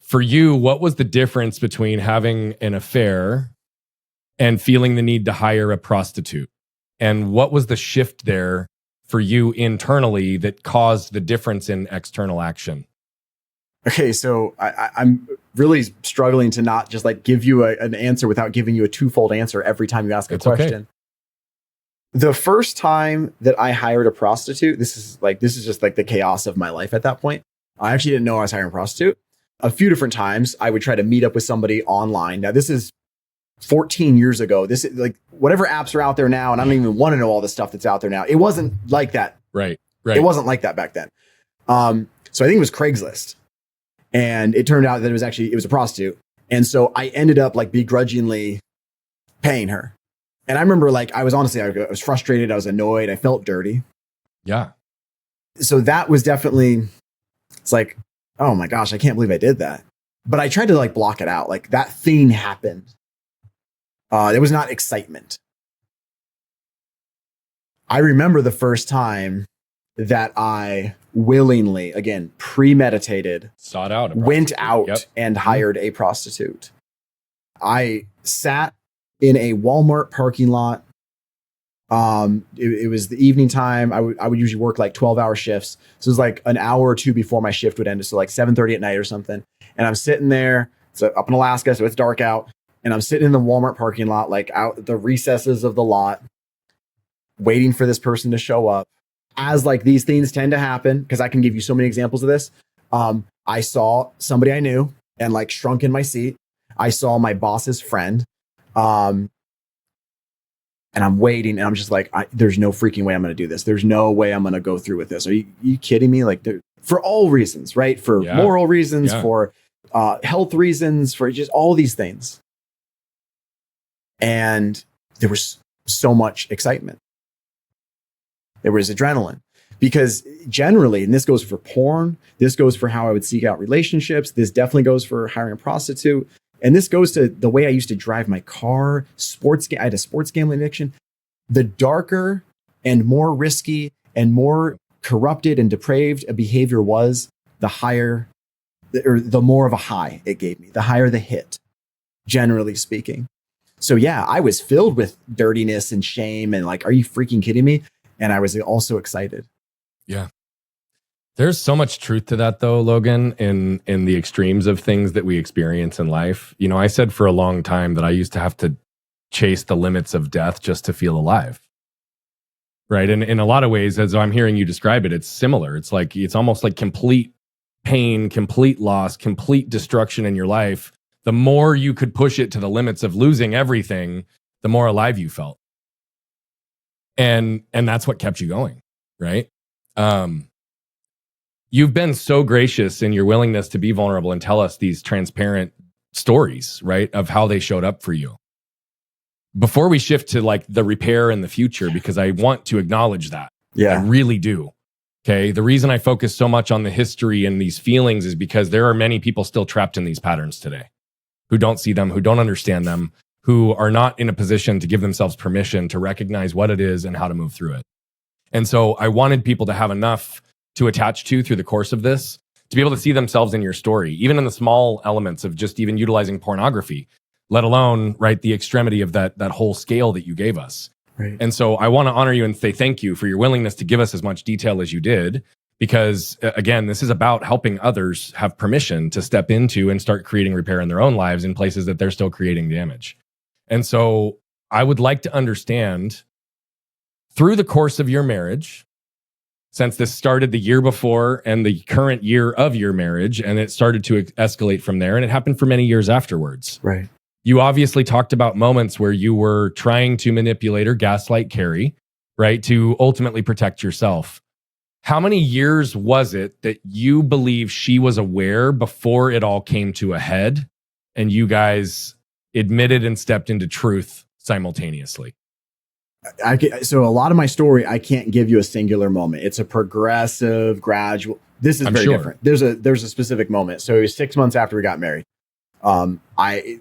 For you, what was the difference between having an affair and feeling the need to hire a prostitute? And what was the shift there for you internally that caused the difference in external action? Okay, so I'm really struggling to not just like give you an answer without giving you a twofold answer every time you ask a question. Okay. The first time that I hired a prostitute, this is just like the chaos of my life at that point. I actually didn't know I was hiring a prostitute. A few different times I would try to meet up with somebody online. Now this is 14 years ago. This is like whatever apps are out there now, and I don't even want to know all the stuff that's out there now. It wasn't like that. Right. It wasn't like that back then. So I think it was Craigslist. And it turned out that it was a prostitute. And so I ended up like begrudgingly paying her. And I remember like, I was frustrated. I was annoyed. I felt dirty. Yeah. So that was definitely, it's like, oh my gosh, I can't believe I did that. But I tried to like block it out. Like that thing happened. It was not excitement. I remember the first time that I willingly, again, premeditated, sought out, went out and hired a prostitute. I sat in a Walmart parking lot. It was the evening time. I would usually work like 12-hour shifts. So it was like an hour or two before my shift would end. So like 7:30 at night or something. And I'm sitting there. It's up in Alaska, so it's dark out. And I'm sitting in the Walmart parking lot, like out the recesses of the lot, waiting for this person to show up. As like these things tend to happen, because I can give you so many examples of this. I saw somebody I knew and like shrunk in my seat. I saw my boss's friend. And I'm waiting and I'm just like, there's no freaking way I'm going to do this. There's no way I'm going to go through with this. Are you kidding me? Like for all reasons, right? For moral reasons, for health reasons, for just all these things. And there was so much excitement. There was adrenaline, because generally, and this goes for porn, this goes for how I would seek out relationships, this definitely goes for hiring a prostitute, and this goes to the way I used to drive my car, I had a sports gambling addiction. The darker and more risky and more corrupted and depraved a behavior was, the higher, or the more of a high it gave me, the higher the hit, generally speaking. So yeah, I was filled with dirtiness and shame and like, are you freaking kidding me? And I was also excited. Yeah. There's so much truth to that though, Logan, in the extremes of things that we experience in life. You know, I said for a long time that I used to have to chase the limits of death just to feel alive. Right. And in a lot of ways, as I'm hearing you describe it, it's similar. It's like, it's almost like complete pain, complete loss, complete destruction in your life. The more you could push it to the limits of losing everything, the more alive you felt. And that's what kept you going, right? You've been so gracious in your willingness to be vulnerable and tell us these transparent stories, right, of how they showed up for you. Before we shift to like the repair in the future, because I want to acknowledge that. Yeah. I really do. Okay. The reason I focus so much on the history and these feelings is because there are many people still trapped in these patterns today who don't see them, who don't understand them, who are not in a position to give themselves permission to recognize what it is and how to move through it. And so I wanted people to have enough to attach to through the course of this, to be able to see themselves in your story, even in the small elements of just even utilizing pornography, let alone, right, the extremity of that whole scale that you gave us. Right. And so I want to honor you and say thank you for your willingness to give us as much detail as you did, because again, this is about helping others have permission to step into and start creating repair in their own lives in places that they're still creating damage. And so I would like to understand, through the course of your marriage, since this started the year before and the current year of your marriage, and it started to escalate from there, and it happened for many years afterwards. Right. You obviously talked about moments where you were trying to manipulate or gaslight Carrie, right, to ultimately protect yourself. How many years was it that you believe she was aware before it all came to a head and you guys admitted and stepped into truth simultaneously? So a lot of my story, I can't give you a singular moment. It's a progressive, gradual. This is very different. There's a specific moment. So it was 6 months after we got married.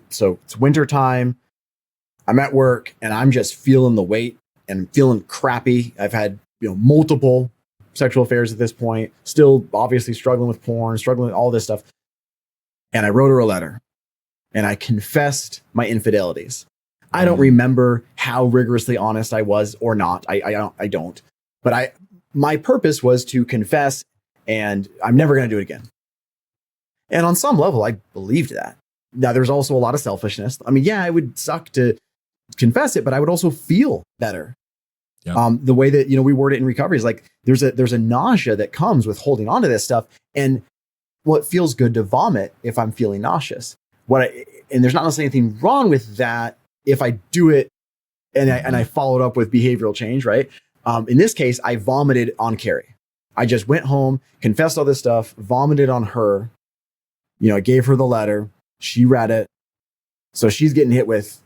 So it's winter time. I'm at work and I'm just feeling the weight and feeling crappy. I've had, multiple sexual affairs at this point, still obviously struggling with porn, struggling with all this stuff. And I wrote her a letter and I confessed my infidelities. I don't remember how rigorously honest I was or not. I don't. But my purpose was to confess, and I'm never going to do it again. And on some level, I believed that. Now, there's also a lot of selfishness. I mean, yeah, it would suck to confess it, but I would also feel better. Yeah. The way that we word it in recovery is like there's a nausea that comes with holding on to this stuff, and it feels good to vomit if I'm feeling nauseous. And there's not necessarily anything wrong with that if I do it and I followed up with behavioral change, right? In this case, I vomited on Carrie. I just went home, confessed all this stuff, vomited on her. I gave her the letter. She read it. So she's getting hit with,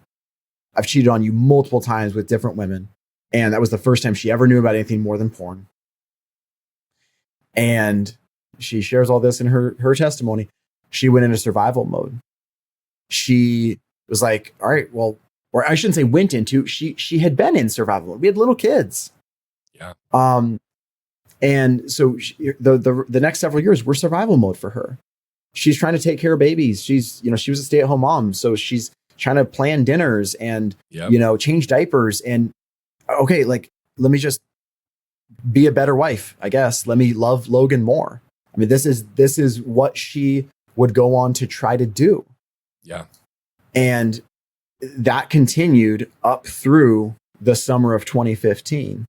I've cheated on you multiple times with different women. And that was the first time she ever knew about anything more than porn. And she shares all this in her testimony. She went into survival mode. She was like, all right, well, or I shouldn't say went into, she had been in survival mode. We had little kids. Yeah. And so the next several years were survival mode for her. She's trying to take care of babies. She was a stay-at-home mom. So she's trying to plan dinners and, change diapers and, okay, like, let me just be a better wife, I guess. Let me love Logan more. I mean, this is what she would go on to try to do. Yeah. And that continued up through the summer of 2015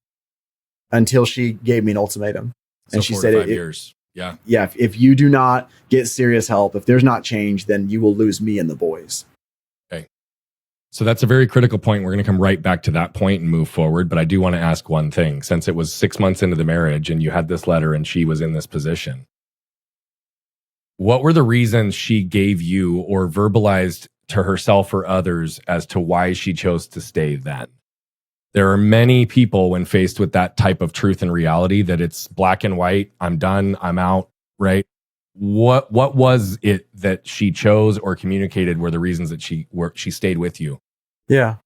until she gave me an ultimatum. And she said, 5 years. Yeah. Yeah. If you do not get serious help, if there's not change, then you will lose me and the boys. Okay. So that's a very critical point. We're going to come right back to that point and move forward. But I do want to ask one thing. Since it was 6 months into the marriage and you had this letter and she was in this position, what were the reasons she gave you or verbalized to herself or others as to why she chose to stay then? There are many people when faced with that type of truth and reality that it's black and white. I'm done. I'm out. Right. What was it that she chose or communicated were the reasons that she stayed with you? Yeah.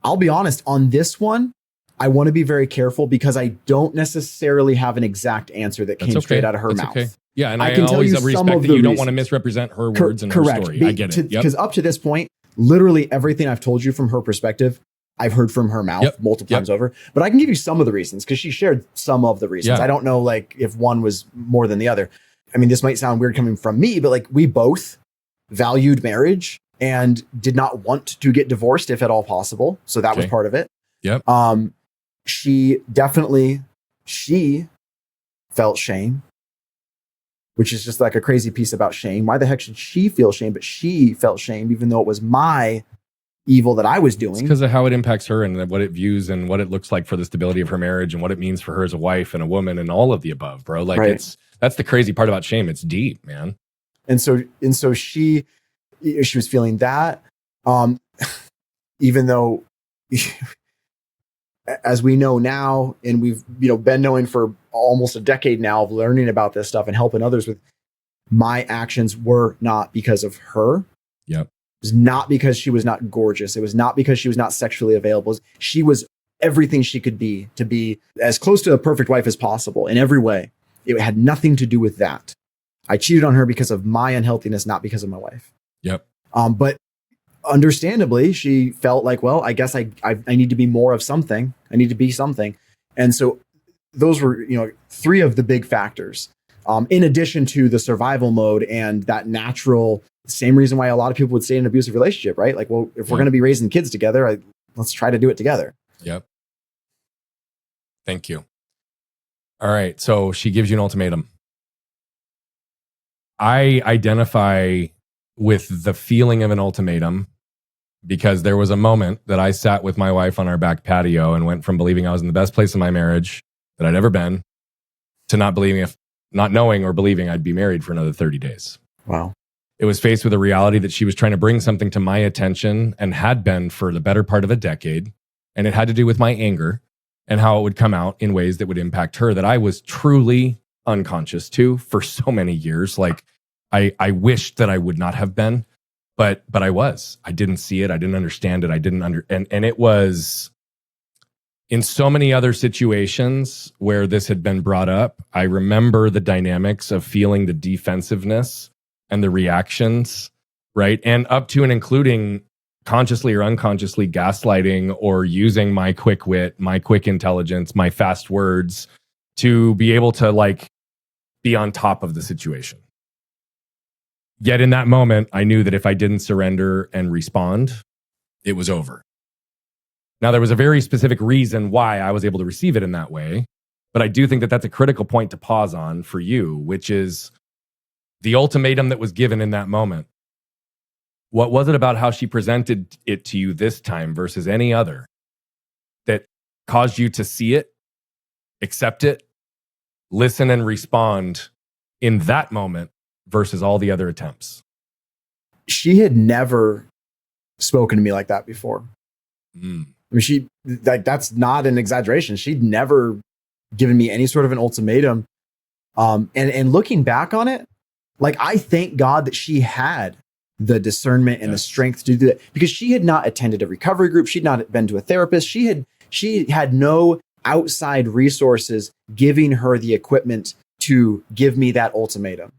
I'll be honest on this one. I want to be very careful because I don't necessarily have an exact answer that came straight out of her mouth. Okay. Yeah, and I can always respect that you don't want to misrepresent her words and her story. I get it. Because up to this point, literally everything I've told you from her perspective, I've heard from her mouth multiple times over. But I can give you some of the reasons because she shared some of the reasons. I don't know like if one was more than the other. I mean, this might sound weird coming from me, but like we both valued marriage and did not want to get divorced if at all possible. So that was part of it. Yep. She felt shame, which is just like a crazy piece about shame. Why the heck should she feel shame? But she felt shame, even though it was my evil that I was doing. It's because of how it impacts her and what it views and what it looks like for the stability of her marriage and what it means for her as a wife and a woman and all of the above, bro. Like that's the crazy part about shame. It's deep, man. And so she was feeling that, even though as we know now, and we've, been knowing for almost a decade now of learning about this stuff and helping others with, my actions were not because of her. Yep. It was not because she was not gorgeous. It was not because she was not sexually available. She was everything she could be to be as close to a perfect wife as possible in every way. It had nothing to do with that. I cheated on her because of my unhealthiness, not because of my wife. Yep. But understandably, she felt like, well, I guess I need to be more of something. I need to be something. And so those were, three of the big factors. In addition to the survival mode and that natural, same reason why a lot of people would stay in an abusive relationship, right? Like, well, if we're going to be raising kids together, let's try to do it together. Yep. Thank you. All right. So she gives you an ultimatum. I identify with the feeling of an ultimatum because there was a moment that I sat with my wife on our back patio and went from believing I was in the best place in my marriage that I'd ever been to not knowing or believing I'd be married for another 30 days. Wow. It was faced with a reality that she was trying to bring something to my attention and had been for the better part of a decade. And it had to do with my anger and how it would come out in ways that would impact her that I was truly unconscious to for so many years. Like I wished that I would not have been, but I was. I didn't see it. I didn't understand it. And it was in so many other situations where this had been brought up. I remember the dynamics of feeling the defensiveness and the reactions, right? And up to and including consciously or unconsciously gaslighting or using my quick wit, my quick intelligence, my fast words to be able to be on top of the situation. Yet in that moment, I knew that if I didn't surrender and respond, it was over. Now, there was a very specific reason why I was able to receive it in that way, but I do think that that's a critical point to pause on for you, which is the ultimatum that was given in that moment. What was it about how she presented it to you this time versus any other that caused you to see it, accept it, listen and respond in that moment versus all the other attempts? She had never spoken to me like that before. I mean, that's not an exaggeration. She'd never given me any sort of an ultimatum. And looking back on it, I thank God that she had the discernment and the strength to do that, because she had not attended a recovery group. She'd not been to a therapist. She had no outside resources giving her the equipment to give me that ultimatum.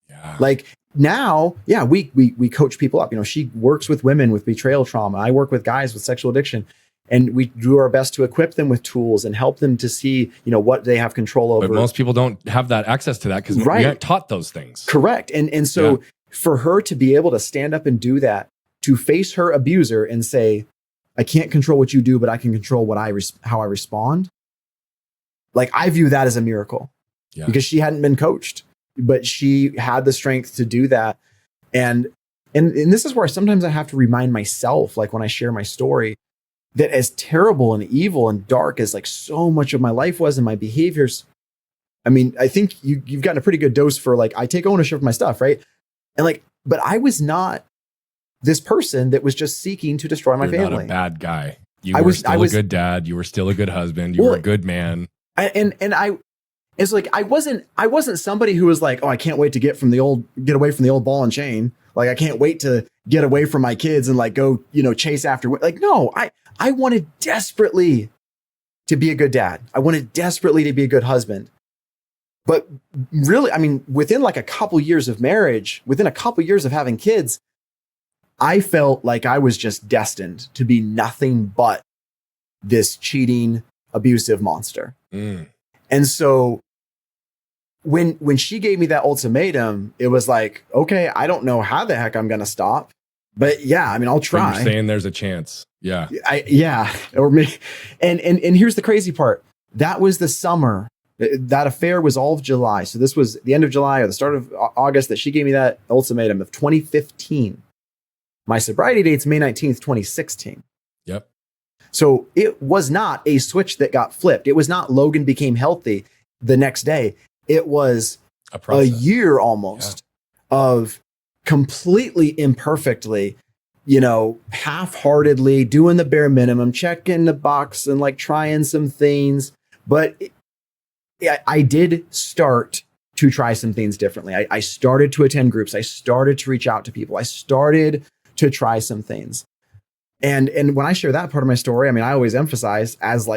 Yeah. Now, we coach people up. She works with women with betrayal trauma. I work with guys with sexual addiction, and we do our best to equip them with tools and help them to see, what they have control over. But most people don't have that access to that because we aren't taught those things. Correct. And so for her to be able to stand up and do that, to face her abuser and say, I can't control what you do, but I can control how I respond. I view that as a miracle because she hadn't been coached, but she had the strength to do that. And this is where sometimes I have to remind myself, when I share my story, that as terrible and evil and dark as so much of my life was and my behaviors, I mean, I think you've gotten a pretty good dose for I take ownership of my stuff, right? And but I was not this person that was just seeking to destroy my family. Not a bad guy. You were still a good dad. You were still a good husband. You were a good man. It's I wasn't somebody who was oh, I can't wait to get away from the old ball and chain. I can't wait to get away from my kids and go, chase after. No, I wanted desperately to be a good dad. I wanted desperately to be a good husband. But really, I mean, within a couple years of marriage, within a couple years of having kids, I felt like I was just destined to be nothing but this cheating, abusive monster. And so when she gave me that ultimatum, it was okay, I don't know how the heck I'm going to stop, but I mean, I'll try. You're saying there's a chance. Yeah. Or me. And here's the crazy part. That was the summer. That affair was all of July. So this was the end of July or the start of August that she gave me that ultimatum of 2015. My sobriety date's May 19th, 2016. Yep. So it was not a switch that got flipped. It was not Logan became healthy the next day. It was a year almost of completely imperfectly, half-heartedly doing the bare minimum, checking the box and like trying some things. But I did start to try some things differently. I started to attend groups. I started to reach out to people. I started to try some things. And when I share that part of my story, I always emphasize as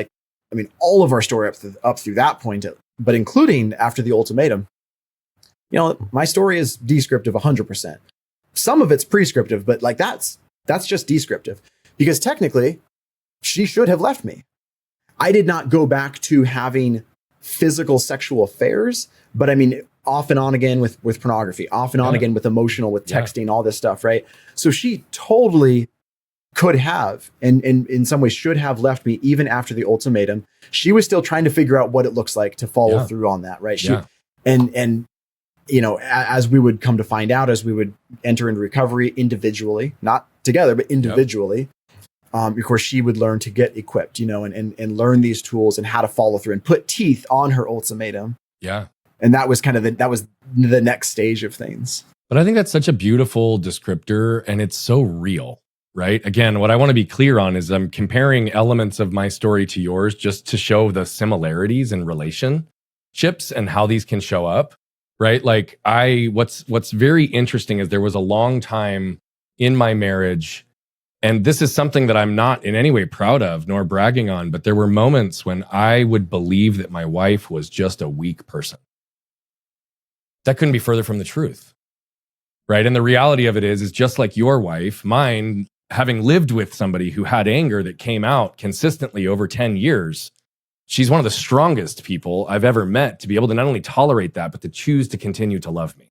all of our story up through that point, but including after the ultimatum, my story is descriptive 100%. Some of it's prescriptive, but that's just descriptive, because technically she should have left me. I did not go back to having physical sexual affairs, but off and on again with pornography, off and on again with emotional, with texting, all this stuff, right? So she totally could have, and in some ways should have left me even after the ultimatum. She was still trying to figure out what it looks like to follow through on that, right? And as we would come to find out, as we would enter into recovery individually, not together, but individually, of course, she would learn to get equipped, and learn these tools and how to follow through and put teeth on her ultimatum. Yeah. And that was the next stage of things. But I think that's such a beautiful descriptor, and it's so real, right? Again, what I want to be clear on is I'm comparing elements of my story to yours just to show the similarities in relationships and how these can show up, right? Like what's very interesting is there was a long time in my marriage, and this is something that I'm not in any way proud of nor bragging on, but there were moments when I would believe that my wife was just a weak person. That couldn't be further from the truth, right? And the reality of it is just like your wife, mine, having lived with somebody who had anger that came out consistently over 10 years, she's one of the strongest people I've ever met to be able to not only tolerate that, but to choose to continue to love me.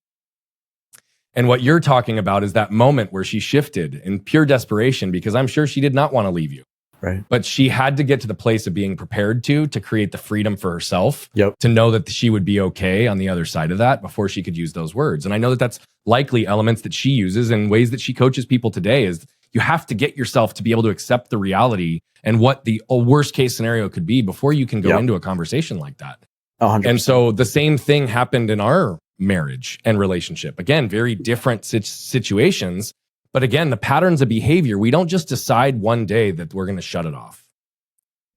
And what you're talking about is that moment where she shifted in pure desperation, because I'm sure she did not want to leave you. Right. But she had to get to the place of being prepared to create the freedom for herself, to know that she would be okay on the other side of that before she could use those words. And I know that that's likely elements that she uses in ways that she coaches people today. Is you have to get yourself to be able to accept the reality and what the worst case scenario could be before you can go into a conversation like that. 100%. And so the same thing happened in our marriage and relationship. Again, very different situations. But again, the patterns of behavior, we don't just decide one day that we're going to shut it off.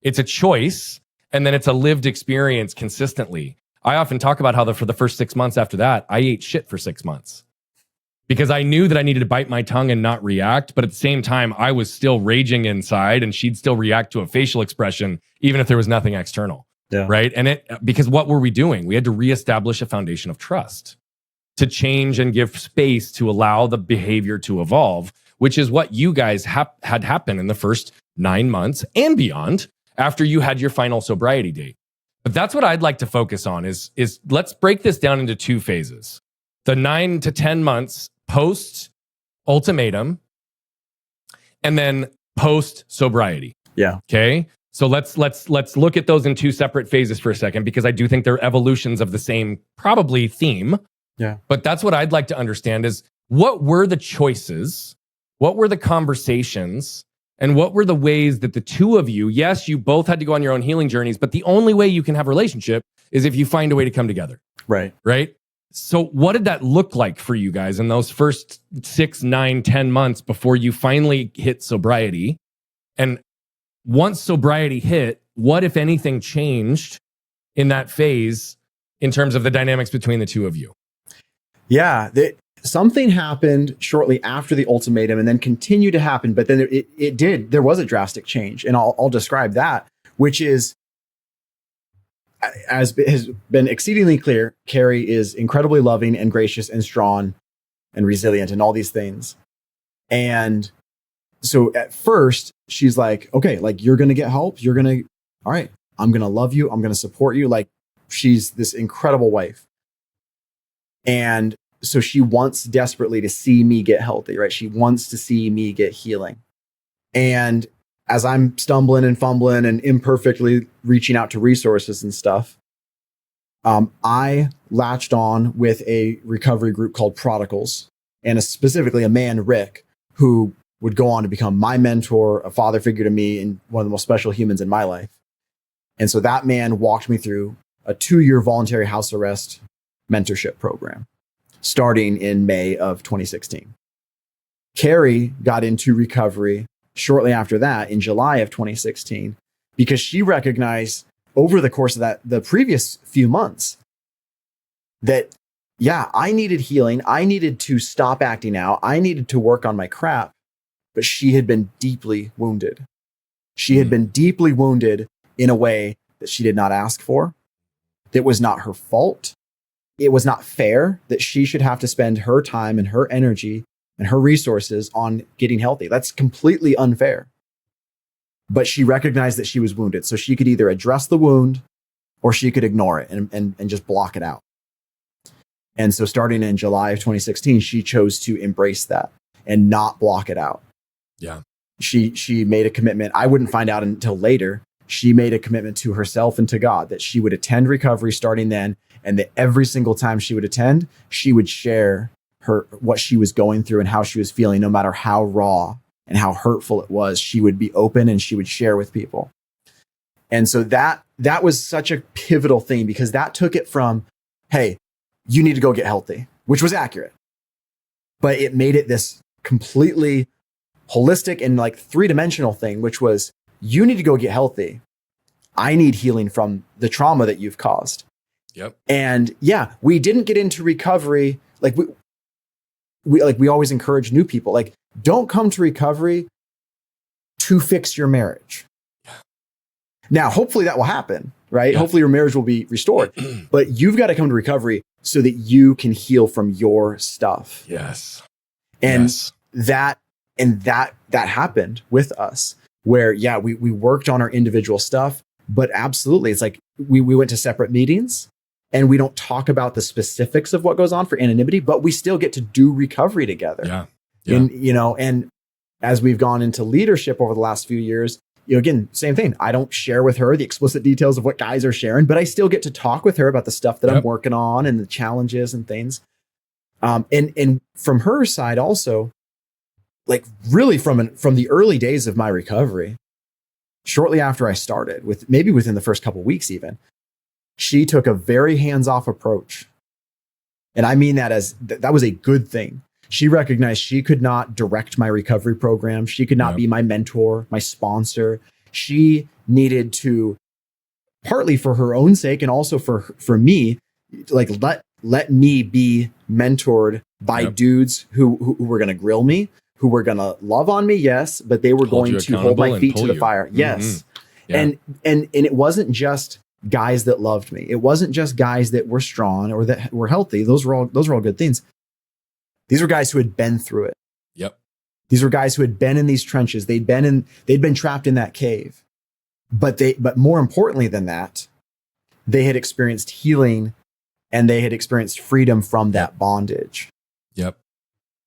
It's a choice, and then it's a lived experience consistently. I often talk about how for the first 6 months after that, I ate shit for 6 months because I knew that I needed to bite my tongue and not react. But at the same time, I was still raging inside, and she'd still react to a facial expression, even if there was nothing external. Yeah. Right. And because what were we doing? We had to reestablish a foundation of trust, to change and give space to allow the behavior to evolve, which is what you guys had happen in the first 9 months and beyond after you had your final sobriety date. But that's what I'd like to focus on is let's break this down into 2 phases. The 9 to 10 months post ultimatum, and then post sobriety. Yeah. Okay. So let's look at those in 2 separate phases for a second, because I do think they're evolutions of the same probably theme. Yeah. But that's what I'd like to understand is, what were the choices? What were the conversations? And what were the ways that the two of you, yes, you both had to go on your own healing journeys, but the only way you can have a relationship is if you find a way to come together. Right. Right. So what did that look like for you guys in those first 6, 9, 10 months before you finally hit sobriety? And once sobriety hit, what, if anything, changed in that phase in terms of the dynamics between the two of you? Yeah, something happened shortly after the ultimatum and then continued to happen. But then there was a drastic change. And I'll describe that, which is, as has been exceedingly clear, Carrie is incredibly loving and gracious and strong and resilient and all these things. And so at first she's like, okay, like, you're going to get help. All right, I'm going to love you. I'm going to support you. Like, she's this incredible wife. And so she wants desperately to see me get healthy, right? She wants to see me get healing. And as I'm stumbling and fumbling and imperfectly reaching out to resources and stuff, I latched on with a recovery group called Prodigals, and specifically a man, Rick, who would go on to become my mentor, a father figure to me, and one of the most special humans in my life. And so that man walked me through a 2-year voluntary house arrest mentorship program starting in May of 2016. Carrie got into recovery shortly after that in July of 2016 because she recognized over the course of the previous few months that, yeah, I needed healing. I needed to stop acting out. I needed to work on my crap. But she had been deeply wounded. She had been deeply wounded in a way that she did not ask for. That was not her fault. It was not fair that she should have to spend her time and her energy and her resources on getting healthy. That's completely unfair. But she recognized that she was wounded. So she could either address the wound or she could ignore it and just block it out. And so starting in July of 2016, she chose to embrace that and not block it out. Yeah. She made a commitment. I wouldn't find out until later. She made a commitment to herself and to God that she would attend recovery starting then, and that every single time she would attend, she would share what she was going through and how she was feeling, no matter how raw and how hurtful it was. She would be open and she would share with people. And so that was such a pivotal thing, because that took it from, hey, you need to go get healthy, which was accurate, but it made it this completely holistic and like three-dimensional thing, which was, you need to go get healthy. I need healing from the trauma that you've caused. Yep. And yeah, we didn't get into recovery. Like we always encourage new people, like, don't come to recovery to fix your marriage. Now, hopefully that will happen, right? Yeah. Hopefully your marriage will be restored, but you've got to come to recovery so that you can heal from your stuff. Yes. And that happened with us, where, yeah, we worked on our individual stuff, but absolutely, it's like we went to separate meetings and we don't talk about the specifics of what goes on for anonymity, but we still get to do recovery together. Yeah. And, and as we've gone into leadership over the last few years, again, same thing. I don't share with her the explicit details of what guys are sharing, but I still get to talk with her about the stuff that I'm working on and the challenges and things. And from her side also, like really from the early days of my recovery, shortly after I started, maybe within the first couple of weeks even, she took a very hands-off approach. And I mean that as that was a good thing. She recognized she could not direct my recovery program. She could not be my mentor, my sponsor. She needed to, partly for her own sake and also for me, like let me be mentored by dudes who were going to grill me, who were going to love on me, yes, but they were going to hold my feet to the fire. Yes. Mm-hmm. Yeah. And it wasn't just guys that loved me. It wasn't just guys that were strong or that were healthy. Those were all good things. These were guys who had been through it. Yep. These were guys who had been in these trenches. They'd been trapped in that cave. But more importantly than that, they had experienced healing and they had experienced freedom from that bondage. Yep.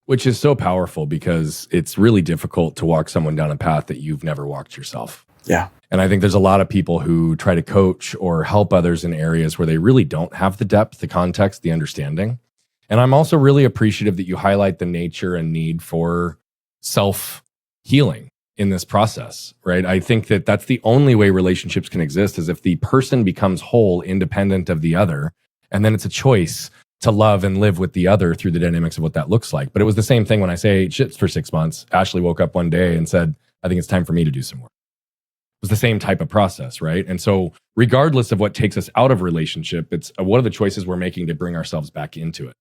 Which is so powerful, because it's really difficult to walk someone down a path that you've never walked yourself. Yeah. And I think there's a lot of people who try to coach or help others in areas where they really don't have the depth, the context, the understanding. And I'm also really appreciative that you highlight the nature and need for self-healing in this process, right? I think that that's the only way relationships can exist, is if the person becomes whole, independent of the other, and then it's a choice to love and live with the other through the dynamics of what that looks like. But it was the same thing when I say shit for 6 months. Ashley woke up one day and said, I think it's time for me to do some work. It was the same type of process, right? And so regardless of what takes us out of relationship, it's what are the choices we're making to bring ourselves back into it?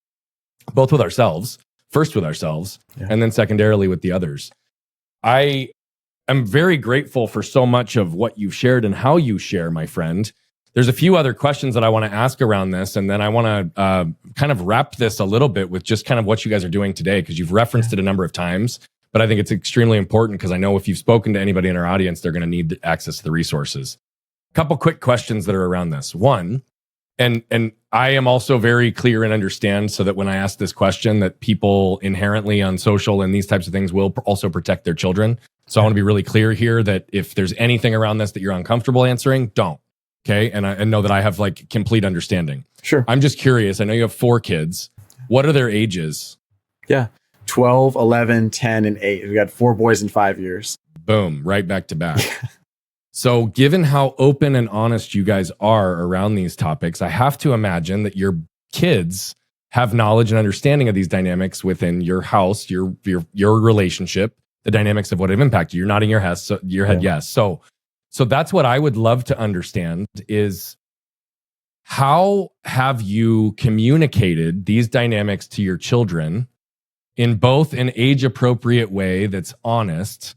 Both with ourselves, first with ourselves, and then secondarily with the others. I am very grateful for so much of what you've shared and how you share, my friend. There's a few other questions that I want to ask around this, and then I want to kind of wrap this a little bit with just kind of what you guys are doing today, because you've referenced it a number of times, but I think it's extremely important, because I know if you've spoken to anybody in our audience, they're going to need access to the resources. A couple quick questions that are around this. One, and I am also very clear and understand, so that when I ask this question, that people inherently on social and these types of things will also protect their children. So I want to be really clear here that if there's anything around this that you're uncomfortable answering, don't. Okay. And know that I have like complete understanding. Sure. I'm just curious. I know you have 4 kids. What are their ages? Yeah. 12, 11, 10, and 8. We got 4 boys in 5 years. Boom. Right back to back. So given how open and honest you guys are around these topics, I have to imagine that your kids have knowledge and understanding of these dynamics within your house, your relationship, the dynamics of what have impacted you. You're nodding your head, yes. So that's what I would love to understand is, how have you communicated these dynamics to your children in both an age-appropriate way that's honest,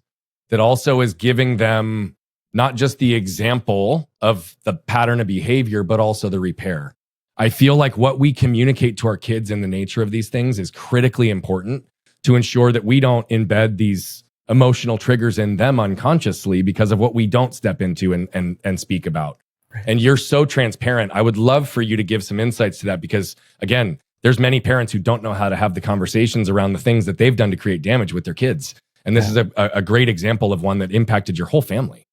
that also is giving them not just the example of the pattern of behavior, but also the repair? I feel like what we communicate to our kids in the nature of these things is critically important to ensure that we don't embed these emotional triggers in them unconsciously because of what we don't step into and speak about. Right. And you're so transparent. I would love for you to give some insights to that, because again, there's many parents who don't know how to have the conversations around the things that they've done to create damage with their kids. And this is a great example of one that impacted your whole family.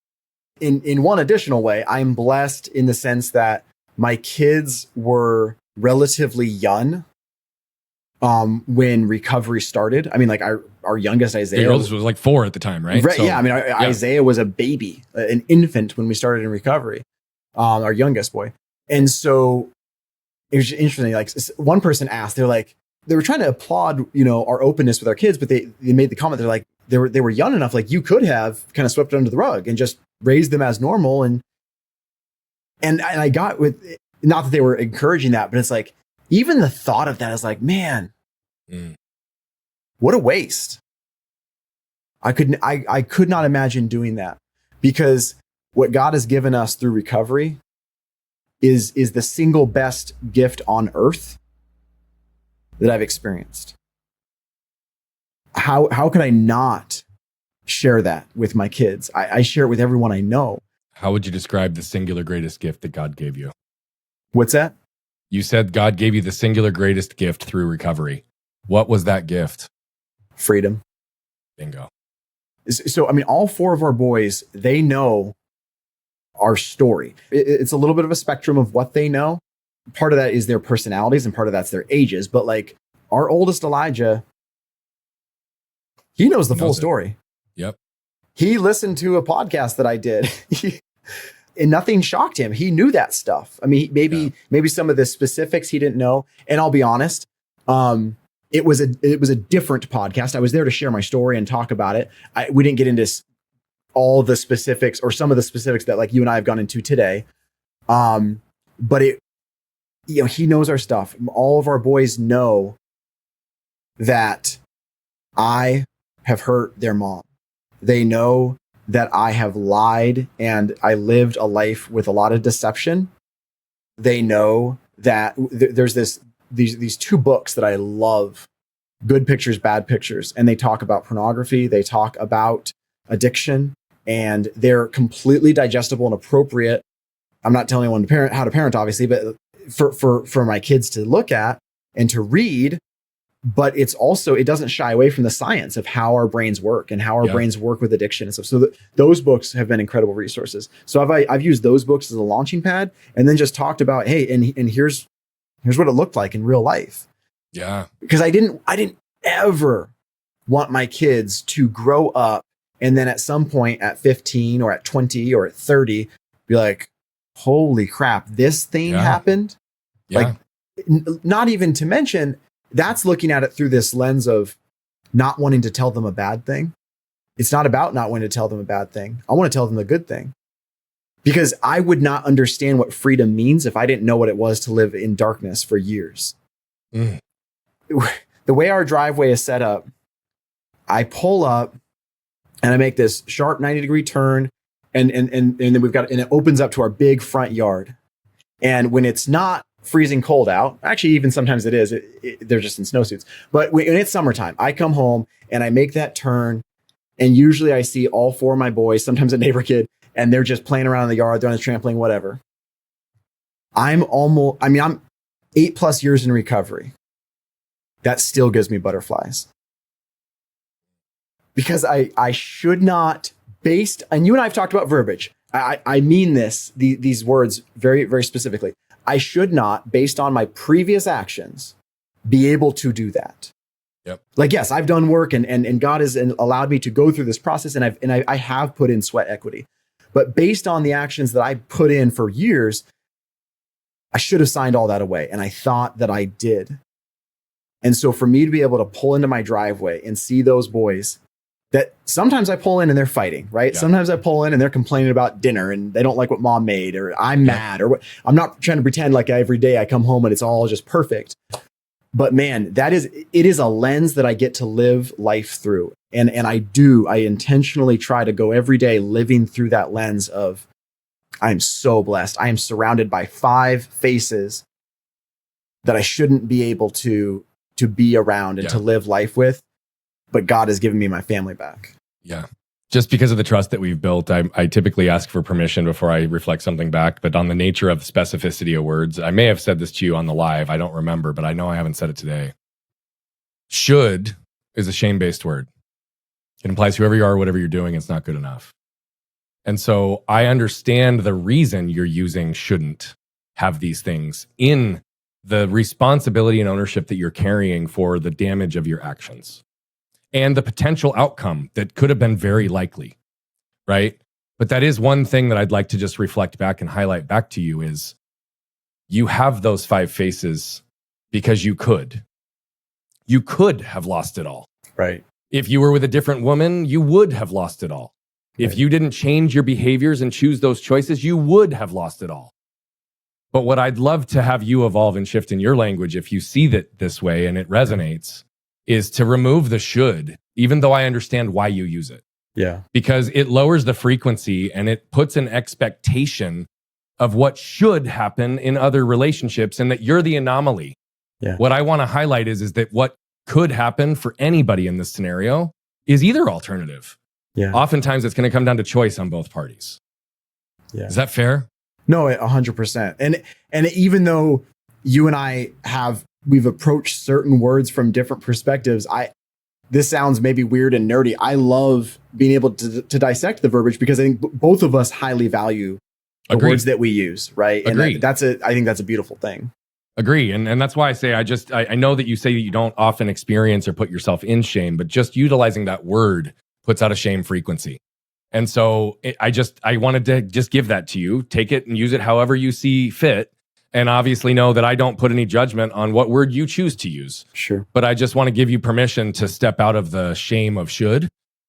In one additional way, I'm blessed in the sense that my kids were relatively young when recovery started. I mean, like our youngest, Isaiah, your oldest was like 4 at the time, right? Right. So, yeah. I mean, Isaiah was a baby, an infant when we started in recovery, our youngest boy. And so it was interesting. Like, one person asked, they were trying to applaud, our openness with our kids, but they made the comment, they're like, they were young enough, like you could have kind of swept it under the rug and just raised them as normal. And I got with, not that they were encouraging that, but it's like, even the thought of that is like, man, what a waste. I could not imagine doing that, because what God has given us through recovery is the single best gift on earth that I've experienced. How could I not share that with my kids? I share it with everyone I know. How would you describe the singular greatest gift that God gave you? What's that? You said God gave you the singular greatest gift through recovery. What was that gift? Freedom. Bingo. So, I mean, all 4 of our boys, they know our story. It's a little bit of a spectrum of what they know. Part of that is their personalities and part of that's their ages. But like our oldest Elijah, he knows the full story. Yep. He listened to a podcast that I did. And nothing shocked him. He knew that stuff. I mean, maybe some of the specifics he didn't know. And I'll be honest, it was a different podcast. I was there to share my story and talk about it. We didn't get into all the specifics or some of the specifics that like you and I have gone into today. But he knows our stuff. All of our boys know that I have hurt their mom. They know that I have lied and I lived a life with a lot of deception. They know that there's these 2 books that I love, Good Pictures, Bad Pictures, and they talk about pornography. They talk about addiction, and they're completely digestible and appropriate. I'm not telling anyone how to parent, obviously, but for my kids to look at and to read. But it doesn't shy away from the science of how our brains work and how our brains work with addiction and stuff. So those books have been incredible resources. So I've used those books as a launching pad, and then just talked about, hey, and here's what it looked like in real life. Yeah. Because I didn't ever want my kids to grow up and then at some point at 15 or at 20 or at 30 be like, holy crap, this thing happened. Yeah. Like, not even to mention, that's looking at it through this lens of not wanting to tell them a bad thing. It's not about not wanting to tell them a bad thing. I want to tell them the good thing, because I would not understand what freedom means if I didn't know what it was to live in darkness for years. The way our driveway is set up, I pull up and I make this sharp 90-degree turn, and then we've got, and it opens up to our big front yard. And when it's not freezing cold out, actually even sometimes it is, they're just in snowsuits, but when it's summertime, I come home and I make that turn, and usually I see all 4 of my boys, sometimes a neighbor kid, and they're just playing around in the yard, they're on the trampoline, whatever. I'm 8+ years in recovery. That still gives me butterflies, because I should not, based, and you and I have talked about verbiage. I mean these words very, very specifically. I should not, based on my previous actions, be able to do that. Yep. Like, yes, I've done work and God has allowed me to go through this process, and I have put in sweat equity. But based on the actions that I put in for years, I should have signed all that away. And I thought that I did. And so for me to be able to pull into my driveway and see those boys that sometimes I pull in and they're fighting, right? Yeah. Sometimes I pull in and they're complaining about dinner and they don't like what mom made, or I'm mad, or what. I'm not trying to pretend like every day I come home and it's all just perfect. But man, it is a lens that I get to live life through. And I intentionally try to go every day living through that lens of, I'm so blessed. I am surrounded by 5 faces that I shouldn't be able to be around and to live life with. But God has given me my family back. Yeah. Just because of the trust that we've built, I typically ask for permission before I reflect something back. But on the nature of specificity of words, I may have said this to you on the live. I don't remember, but I know I haven't said it today. Should is a shame-based word. It implies whoever you are, whatever you're doing, it's not good enough. And so I understand the reason you're using shouldn't have these things in the responsibility and ownership that you're carrying for the damage of your actions and the potential outcome that could have been very likely, right? But that is one thing that I'd like to just reflect back and highlight back to you is you have those 5 faces because you could. You could have lost it all. Right. If you were with a different woman, you would have lost it all. If you didn't change your behaviors and choose those choices, you would have lost it all. But what I'd love to have you evolve and shift in your language, if you see that this way and it resonates, is to remove the should, even though I understand why you use it. Yeah. Because it lowers the frequency and it puts an expectation of what should happen in other relationships and that you're the anomaly. Yeah. What I want to highlight is that what could happen for anybody in this scenario is either alternative. Yeah. Oftentimes it's going to come down to choice on both parties. Yeah. Is that fair? No, 100%. And even though you and we've approached certain words from different perspectives, this sounds maybe weird and nerdy. I love being able to dissect the verbiage because I think both of us highly value the words that we use, right? Agreed. And I think that's a beautiful thing. Agree. And that's why I say, I know that you say that you don't often experience or put yourself in shame, but just utilizing that word puts out a shame frequency. And so I wanted to just give that to you, take it and use it however you see fit. And obviously know that I don't put any judgment on what word you choose to use. Sure. But I just want to give you permission to step out of the shame of should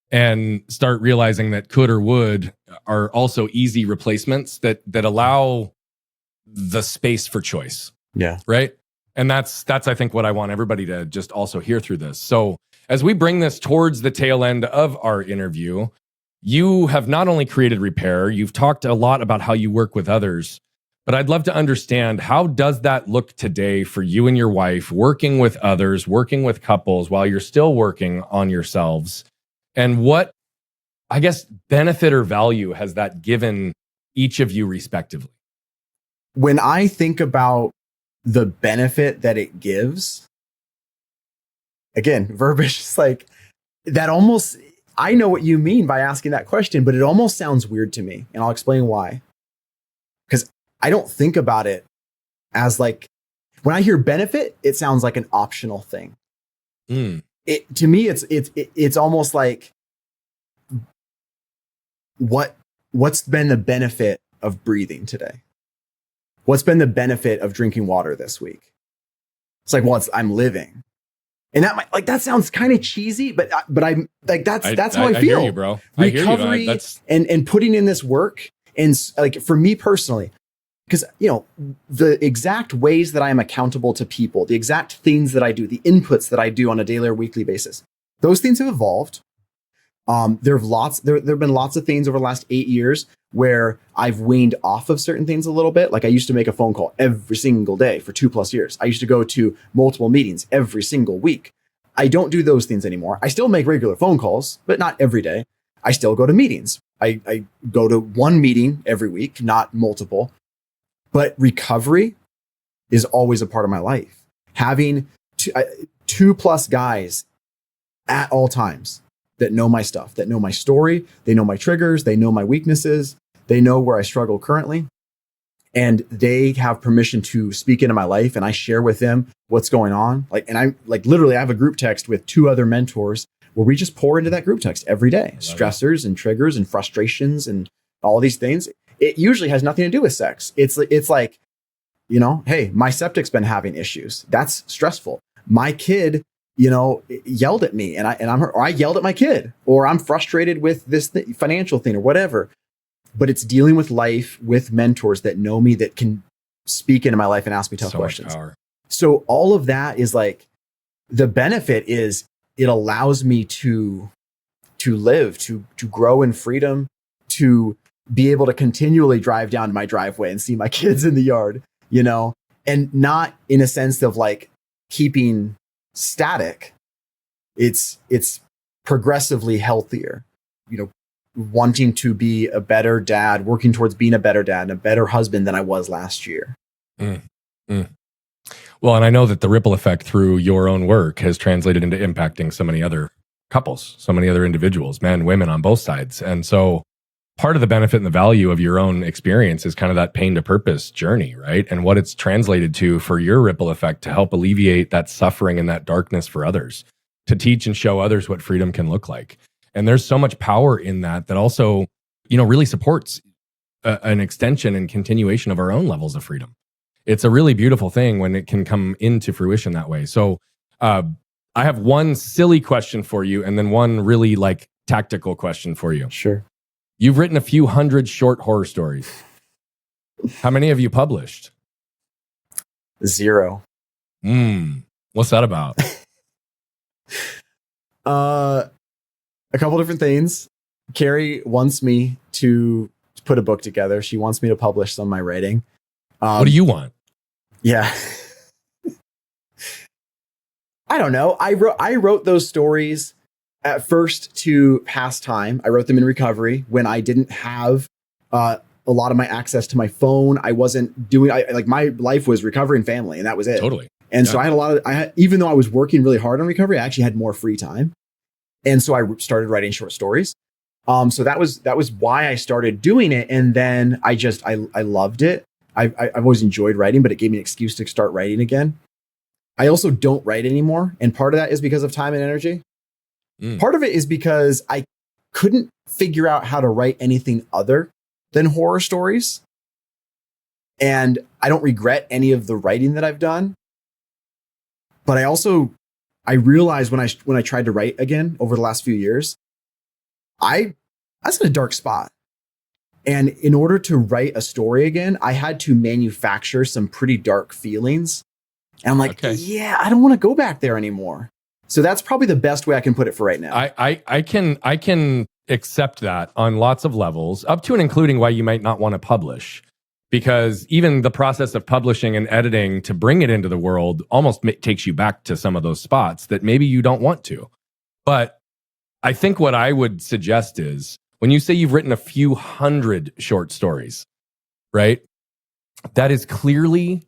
and start realizing that could or would are also easy replacements that allow the space for choice. Yeah. Right. And that's I think what I want everybody to just also hear through this. So as we bring this towards the tail end of our interview, you have not only created Repair, you've talked a lot about how you work with others, but I'd love to understand, how does that look today for you and your wife, working with others, working with couples while you're still working on yourselves? And what, I guess, benefit or value has that given each of you respectively? When I think about the benefit that it gives, again, verbiage is like that almost, I know what you mean by asking that question, but it almost sounds weird to me. And I'll explain why. Because I don't think about it as like, when I hear benefit, it sounds like an optional thing. To me, it's almost like, what's been the benefit of breathing today? What's been the benefit of drinking water this week? It's like, well, I'm living. And that sounds kind of cheesy, but I'm like, that's how I feel. I hear you, bro. Recovery and putting in this work. And like, for me personally, because, the exact ways that I am accountable to people, the exact things that I do, the inputs that I do on a daily or weekly basis, those things have evolved. There have been lots of things over the last 8 years where I've weaned off of certain things a little bit. Like I used to make a phone call every single day for 2+ years. I used to go to multiple meetings every single week. I don't do those things anymore. I still make regular phone calls, but not every day. I still go to meetings. I go to one meeting every week, not multiple. But recovery is always a part of my life. Having 2+ guys at all times that know my stuff, that know my story, they know my triggers, they know my weaknesses, they know where I struggle currently, and they have permission to speak into my life, and I share with them what's going on. Literally, I have a group text with 2 other mentors where we just pour into that group text every day, stressors and triggers and frustrations and all these things. It usually has nothing to do with sex. It's like, hey, my septic's been having issues. That's stressful. my kid, yelled at me, or I yelled at my kid, or I'm frustrated with this financial thing or whatever. But it's dealing with life with mentors that know me, that can speak into my life and ask me tough questions. So all of that is like, the benefit is it allows me to live, to grow in freedom, to be able to continually drive down to my driveway and see my kids in the yard, and not in a sense of like keeping static. It's progressively healthier, wanting to be a better dad, working towards being a better dad and a better husband than I was last year. Well, and I know that the ripple effect through your own work has translated into impacting so many other couples, so many other individuals, men, women on both sides. And so part of the benefit and the value of your own experience is kind of that pain to purpose journey, right? And what it's translated to for your ripple effect to help alleviate that suffering and that darkness for others, to teach and show others what freedom can look like. And there's so much power in that also, really supports an extension and continuation of our own levels of freedom. It's a really beautiful thing when it can come into fruition that way. So I have one silly question for you and then one really like tactical question for you. Sure. You've written a few hundred short horror stories. How many have you published? 0. What's that about? A couple different things. Carrie wants me to put a book together. She wants me to publish some of my writing. What do you want? Yeah. I don't know. I wrote those stories at first to pass time. I wrote them in recovery when I didn't have a lot of my access to my phone. I wasn't doing, my life was recovery and family, and that was it. Totally. And so I had even though I was working really hard on recovery, I actually had more free time. And so I started writing short stories. So that was why I started doing it. And then I loved it. I've always enjoyed writing, but it gave me an excuse to start writing again. I also don't write anymore. And part of that is because of time and energy. Part of it is because I couldn't figure out how to write anything other than horror stories. And I don't regret any of the writing that I've done. But I realized when I tried to write again over the last few years, I was in a dark spot. And in order to write a story again, I had to manufacture some pretty dark feelings. And I'm like, yeah, I don't want to go back there anymore. So that's probably the best way I can put it for right now. I can accept that on lots of levels, up to and including why you might not want to publish. Because even the process of publishing and editing to bring it into the world almost takes you back to some of those spots that maybe you don't want to. But I think what I would suggest is, when you say you've written a few hundred short stories, right? That is clearly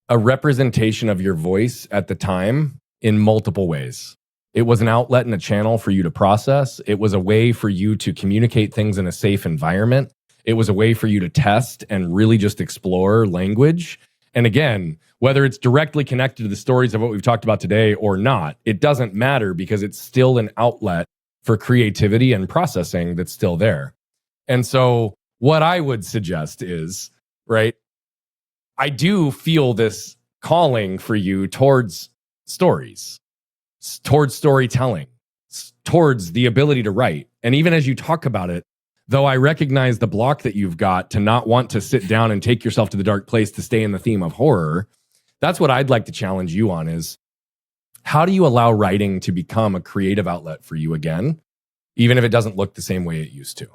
a representation of your voice at the time in multiple ways. It was an outlet and a channel for you to process. It was a way for you to communicate things in a safe environment. It was a way for you to test and really just explore language. And again, whether it's directly connected to the stories of what we've talked about today or not, it doesn't matter, because it's still an outlet for creativity and processing that's still there. And so what I would suggest is, right, I do feel this calling for you towards stories, towards storytelling, towards the ability to write. And even as you talk about it, though I recognize the block that you've got to not want to sit down and take yourself to the dark place to stay in the theme of horror, that's what I'd like to challenge you on is, how do you allow writing to become a creative outlet for you again, even if it doesn't look the same way it used to?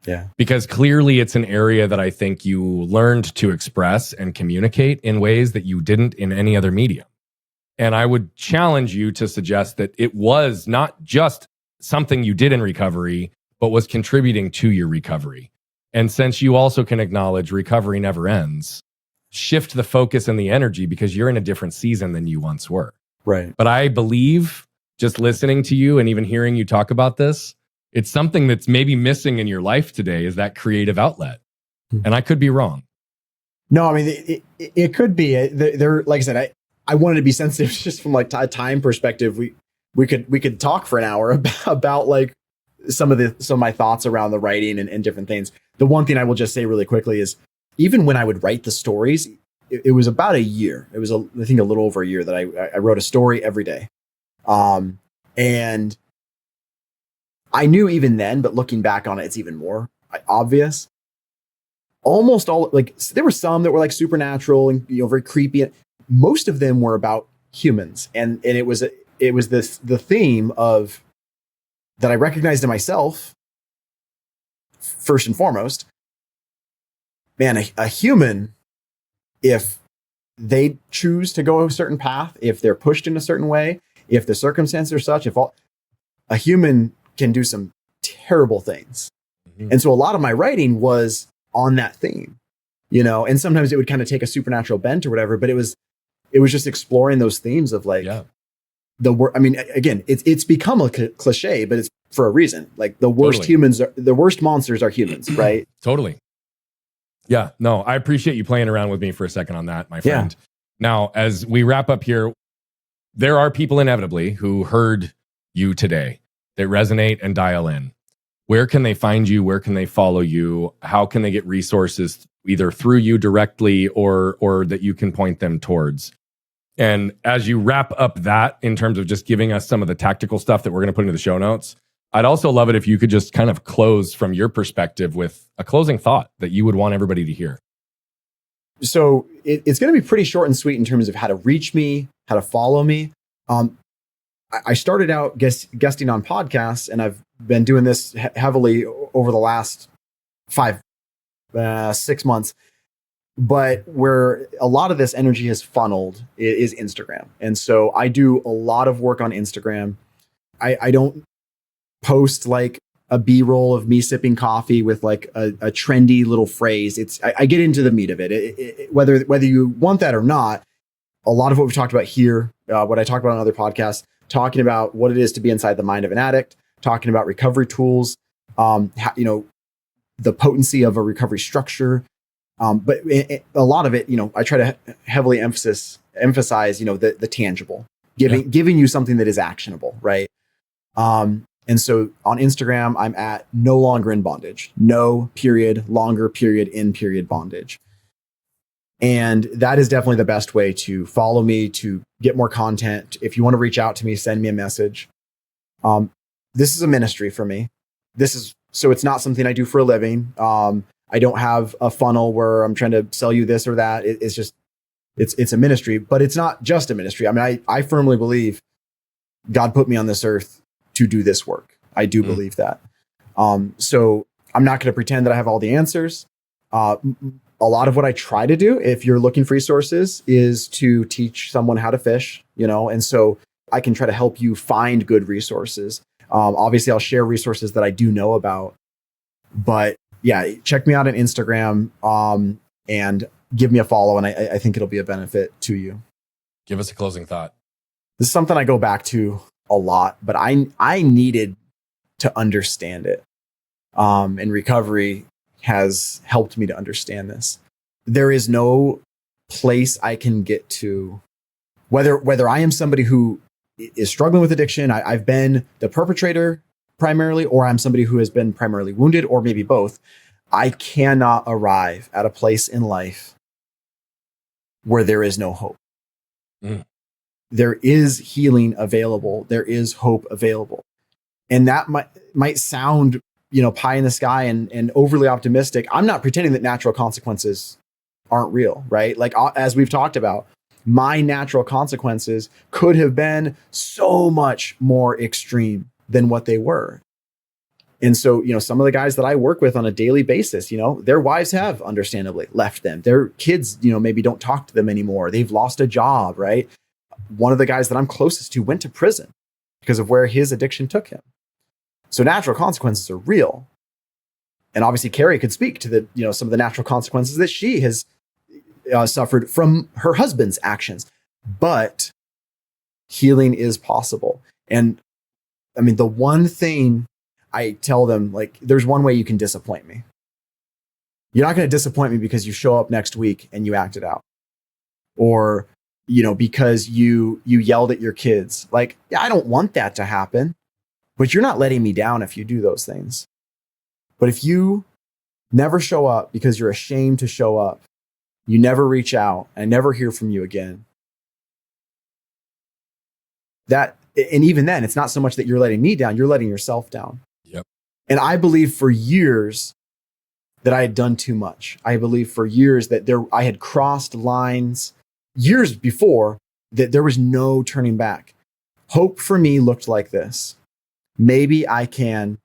Yeah. Because clearly it's an area that I think you learned to express and communicate in ways that you didn't in any other medium. And I would challenge you to suggest that it was not just something you did in recovery, but was contributing to your recovery. And since you also can acknowledge recovery never ends, shift the focus and the energy, because you're in a different season than you once were. Right. But I believe, just listening to you and even hearing you talk about this, it's something that's maybe missing in your life today, is that creative outlet. And I could be wrong. No, I mean, it could be. There, like I said, I wanted to be sensitive just from like a time perspective. We could talk for an hour about like some of my thoughts around the writing and different things. The one thing I will just say really quickly is, even when I would write the stories, it was about a year. It was, I think, a little over a year that I wrote a story every day. And I knew even then, but looking back on it, it's even more obvious. Almost all, like, there were some that were like supernatural and, very creepy. Most of them were about humans. And it was the theme of that I recognized in myself, first and foremost. Man, a human, if they choose to go a certain path, if they're pushed in a certain way, if the circumstances are such, a human can do some terrible things. Mm-hmm. And so a lot of my writing was on that theme, and sometimes it would kind of take a supernatural bent or whatever, but it was just exploring those themes of like, again, it's become a cliche, but it's for a reason. Like the worst the worst monsters are humans, right? Totally. Yeah, no, I appreciate you playing around with me for a second on that, my friend. Yeah. Now, as we wrap up here, there are people inevitably who heard you today that resonate and dial in. Where can they find you? Where can they follow you? How can they get resources either through you directly or that you can point them towards? And as you wrap up that in terms of just giving us some of the tactical stuff that we're going to put into the show notes, I'd also love it if you could just kind of close from your perspective with a closing thought that you would want everybody to hear. So it's going to be pretty short and sweet in terms of how to reach me, how to follow me. I started out guesting on podcasts, and I've been doing this heavily over the last 6 months. But where a lot of this energy has funneled is Instagram. And so I do a lot of work on Instagram. I don't post like a B-roll of me sipping coffee with like a trendy little phrase. I get into the meat of it. Whether you want that or not, a lot of what we've talked about here, what I talked about on other podcasts, talking about what it is to be inside the mind of an addict, talking about recovery tools, the potency of a recovery structure. But a lot of it, I try to heavily emphasize, the tangible, giving you something that is actionable, right? And so on Instagram, I'm at no longer in bondage, no period, longer period, in period bondage. And that is definitely the best way to follow me, to get more content. If you want to reach out to me, send me a message. This is a ministry for me. So it's not something I do for a living. I don't have a funnel where I'm trying to sell you this or that. It's a ministry, but it's not just a ministry. I mean, I firmly believe God put me on this earth to do this work. I do believe that. So I'm not going to pretend that I have all the answers. A lot of what I try to do, if you're looking for resources, is to teach someone how to fish, and so I can try to help you find good resources. Obviously, I'll share resources that I do know about, but yeah, check me out on Instagram and give me a follow, and I think it'll be a benefit to you. Give us a closing thought. This is something I go back to a lot, but I needed to understand it. And recovery has helped me to understand this. There is no place I can get to, whether I am somebody who is struggling with addiction, I've been the perpetrator primarily, or I'm somebody who has been primarily wounded, or maybe both. I cannot arrive at a place in life where there is no hope. There is healing available. There is hope available. And that might sound, pie in the sky and overly optimistic. I'm not pretending that natural consequences aren't real, right? Like, as we've talked about, my natural consequences could have been so much more extreme than what they were. And so, some of the guys that I work with on a daily basis, their wives have understandably left them. Their kids, maybe don't talk to them anymore. They've lost a job, right? One of the guys that I'm closest to went to prison because of where his addiction took him. So natural consequences are real. And obviously Carrie could speak to the, some of the natural consequences that she has suffered from her husband's actions. But healing is possible. And I mean, the one thing I tell them, like, there's one way you can disappoint me. You're not going to disappoint me because you show up next week and you act it out. Or, because you yelled at your kids. Like, yeah, I don't want that to happen. But you're not letting me down if you do those things. But if you never show up because you're ashamed to show up, you never reach out, I never hear from you again. That, and even then, it's not so much that you're letting me down, you're letting yourself down. Yep. And I believe for years that I had done too much. I believe for years that I had crossed lines years before, that there was no turning back. Hope for me looked like this. Maybe I can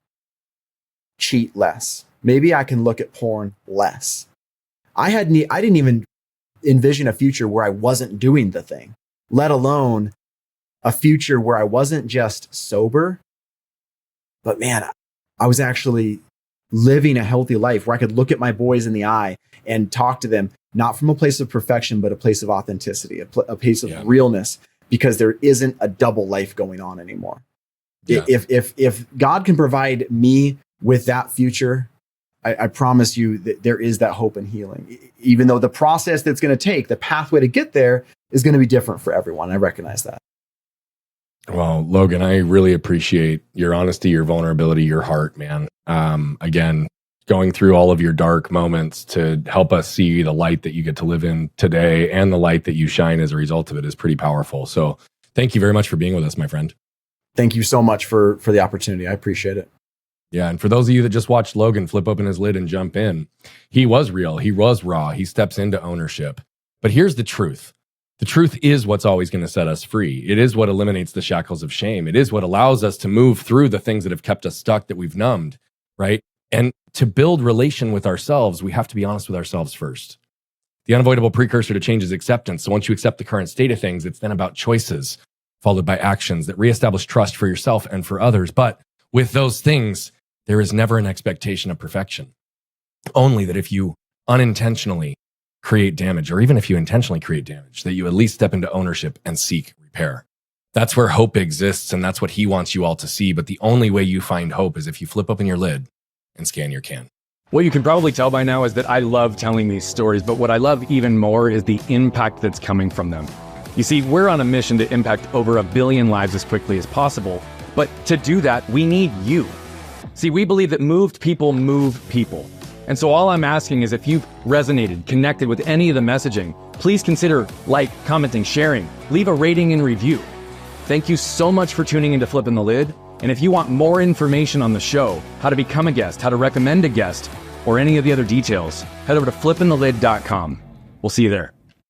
cheat less. Maybe I can look at porn less. I didn't even envision a future where I wasn't doing the thing, let alone a future where I wasn't just sober, but man, I was actually living a healthy life where I could look at my boys in the eye and talk to them, not from a place of perfection, but a place of authenticity, a place of realness, because there isn't a double life going on anymore. Yeah. If God can provide me with that future, I promise you that there is that hope and healing, even though the process that's going to take, the pathway to get there is going to be different for everyone. I recognize that. Well, Logan, I really appreciate your honesty, your vulnerability, your heart, man. Again, going through all of your dark moments to help us see the light that you get to live in today and the light that you shine as a result of it is pretty powerful. So thank you very much for being with us, my friend. Thank you so much for the opportunity. I appreciate it. Yeah. And for those of you that just watched Logan flip open his lid and jump in, he was real. He was raw. He steps into ownership. But here's the truth. The truth is what's always going to set us free. It is what eliminates the shackles of shame. It is what allows us to move through the things that have kept us stuck, that we've numbed, right? And to build relation with ourselves, we have to be honest with ourselves first. The unavoidable precursor to change is acceptance. So once you accept the current state of things, it's then about choices followed by actions that reestablish trust for yourself and for others. But with those things, there is never an expectation of perfection. Only that if you unintentionally create damage, or even if you intentionally create damage, that you at least step into ownership and seek repair. That's where hope exists, and that's what he wants you all to see. But the only way you find hope is if you flip open your lid and scan your can. What you can probably tell by now is that I love telling these stories, but what I love even more is the impact that's coming from them. You see, we're on a mission to impact over 1 billion lives as quickly as possible, but to do that, we need you. See, we believe that moved people move people. And so all I'm asking is if you've resonated, connected with any of the messaging, please consider commenting, sharing, leave a rating and review. Thank you so much for tuning into Flipping the Lid. And if you want more information on the show, how to become a guest, how to recommend a guest, or any of the other details, head over to flippingthelid.com. We'll see you there.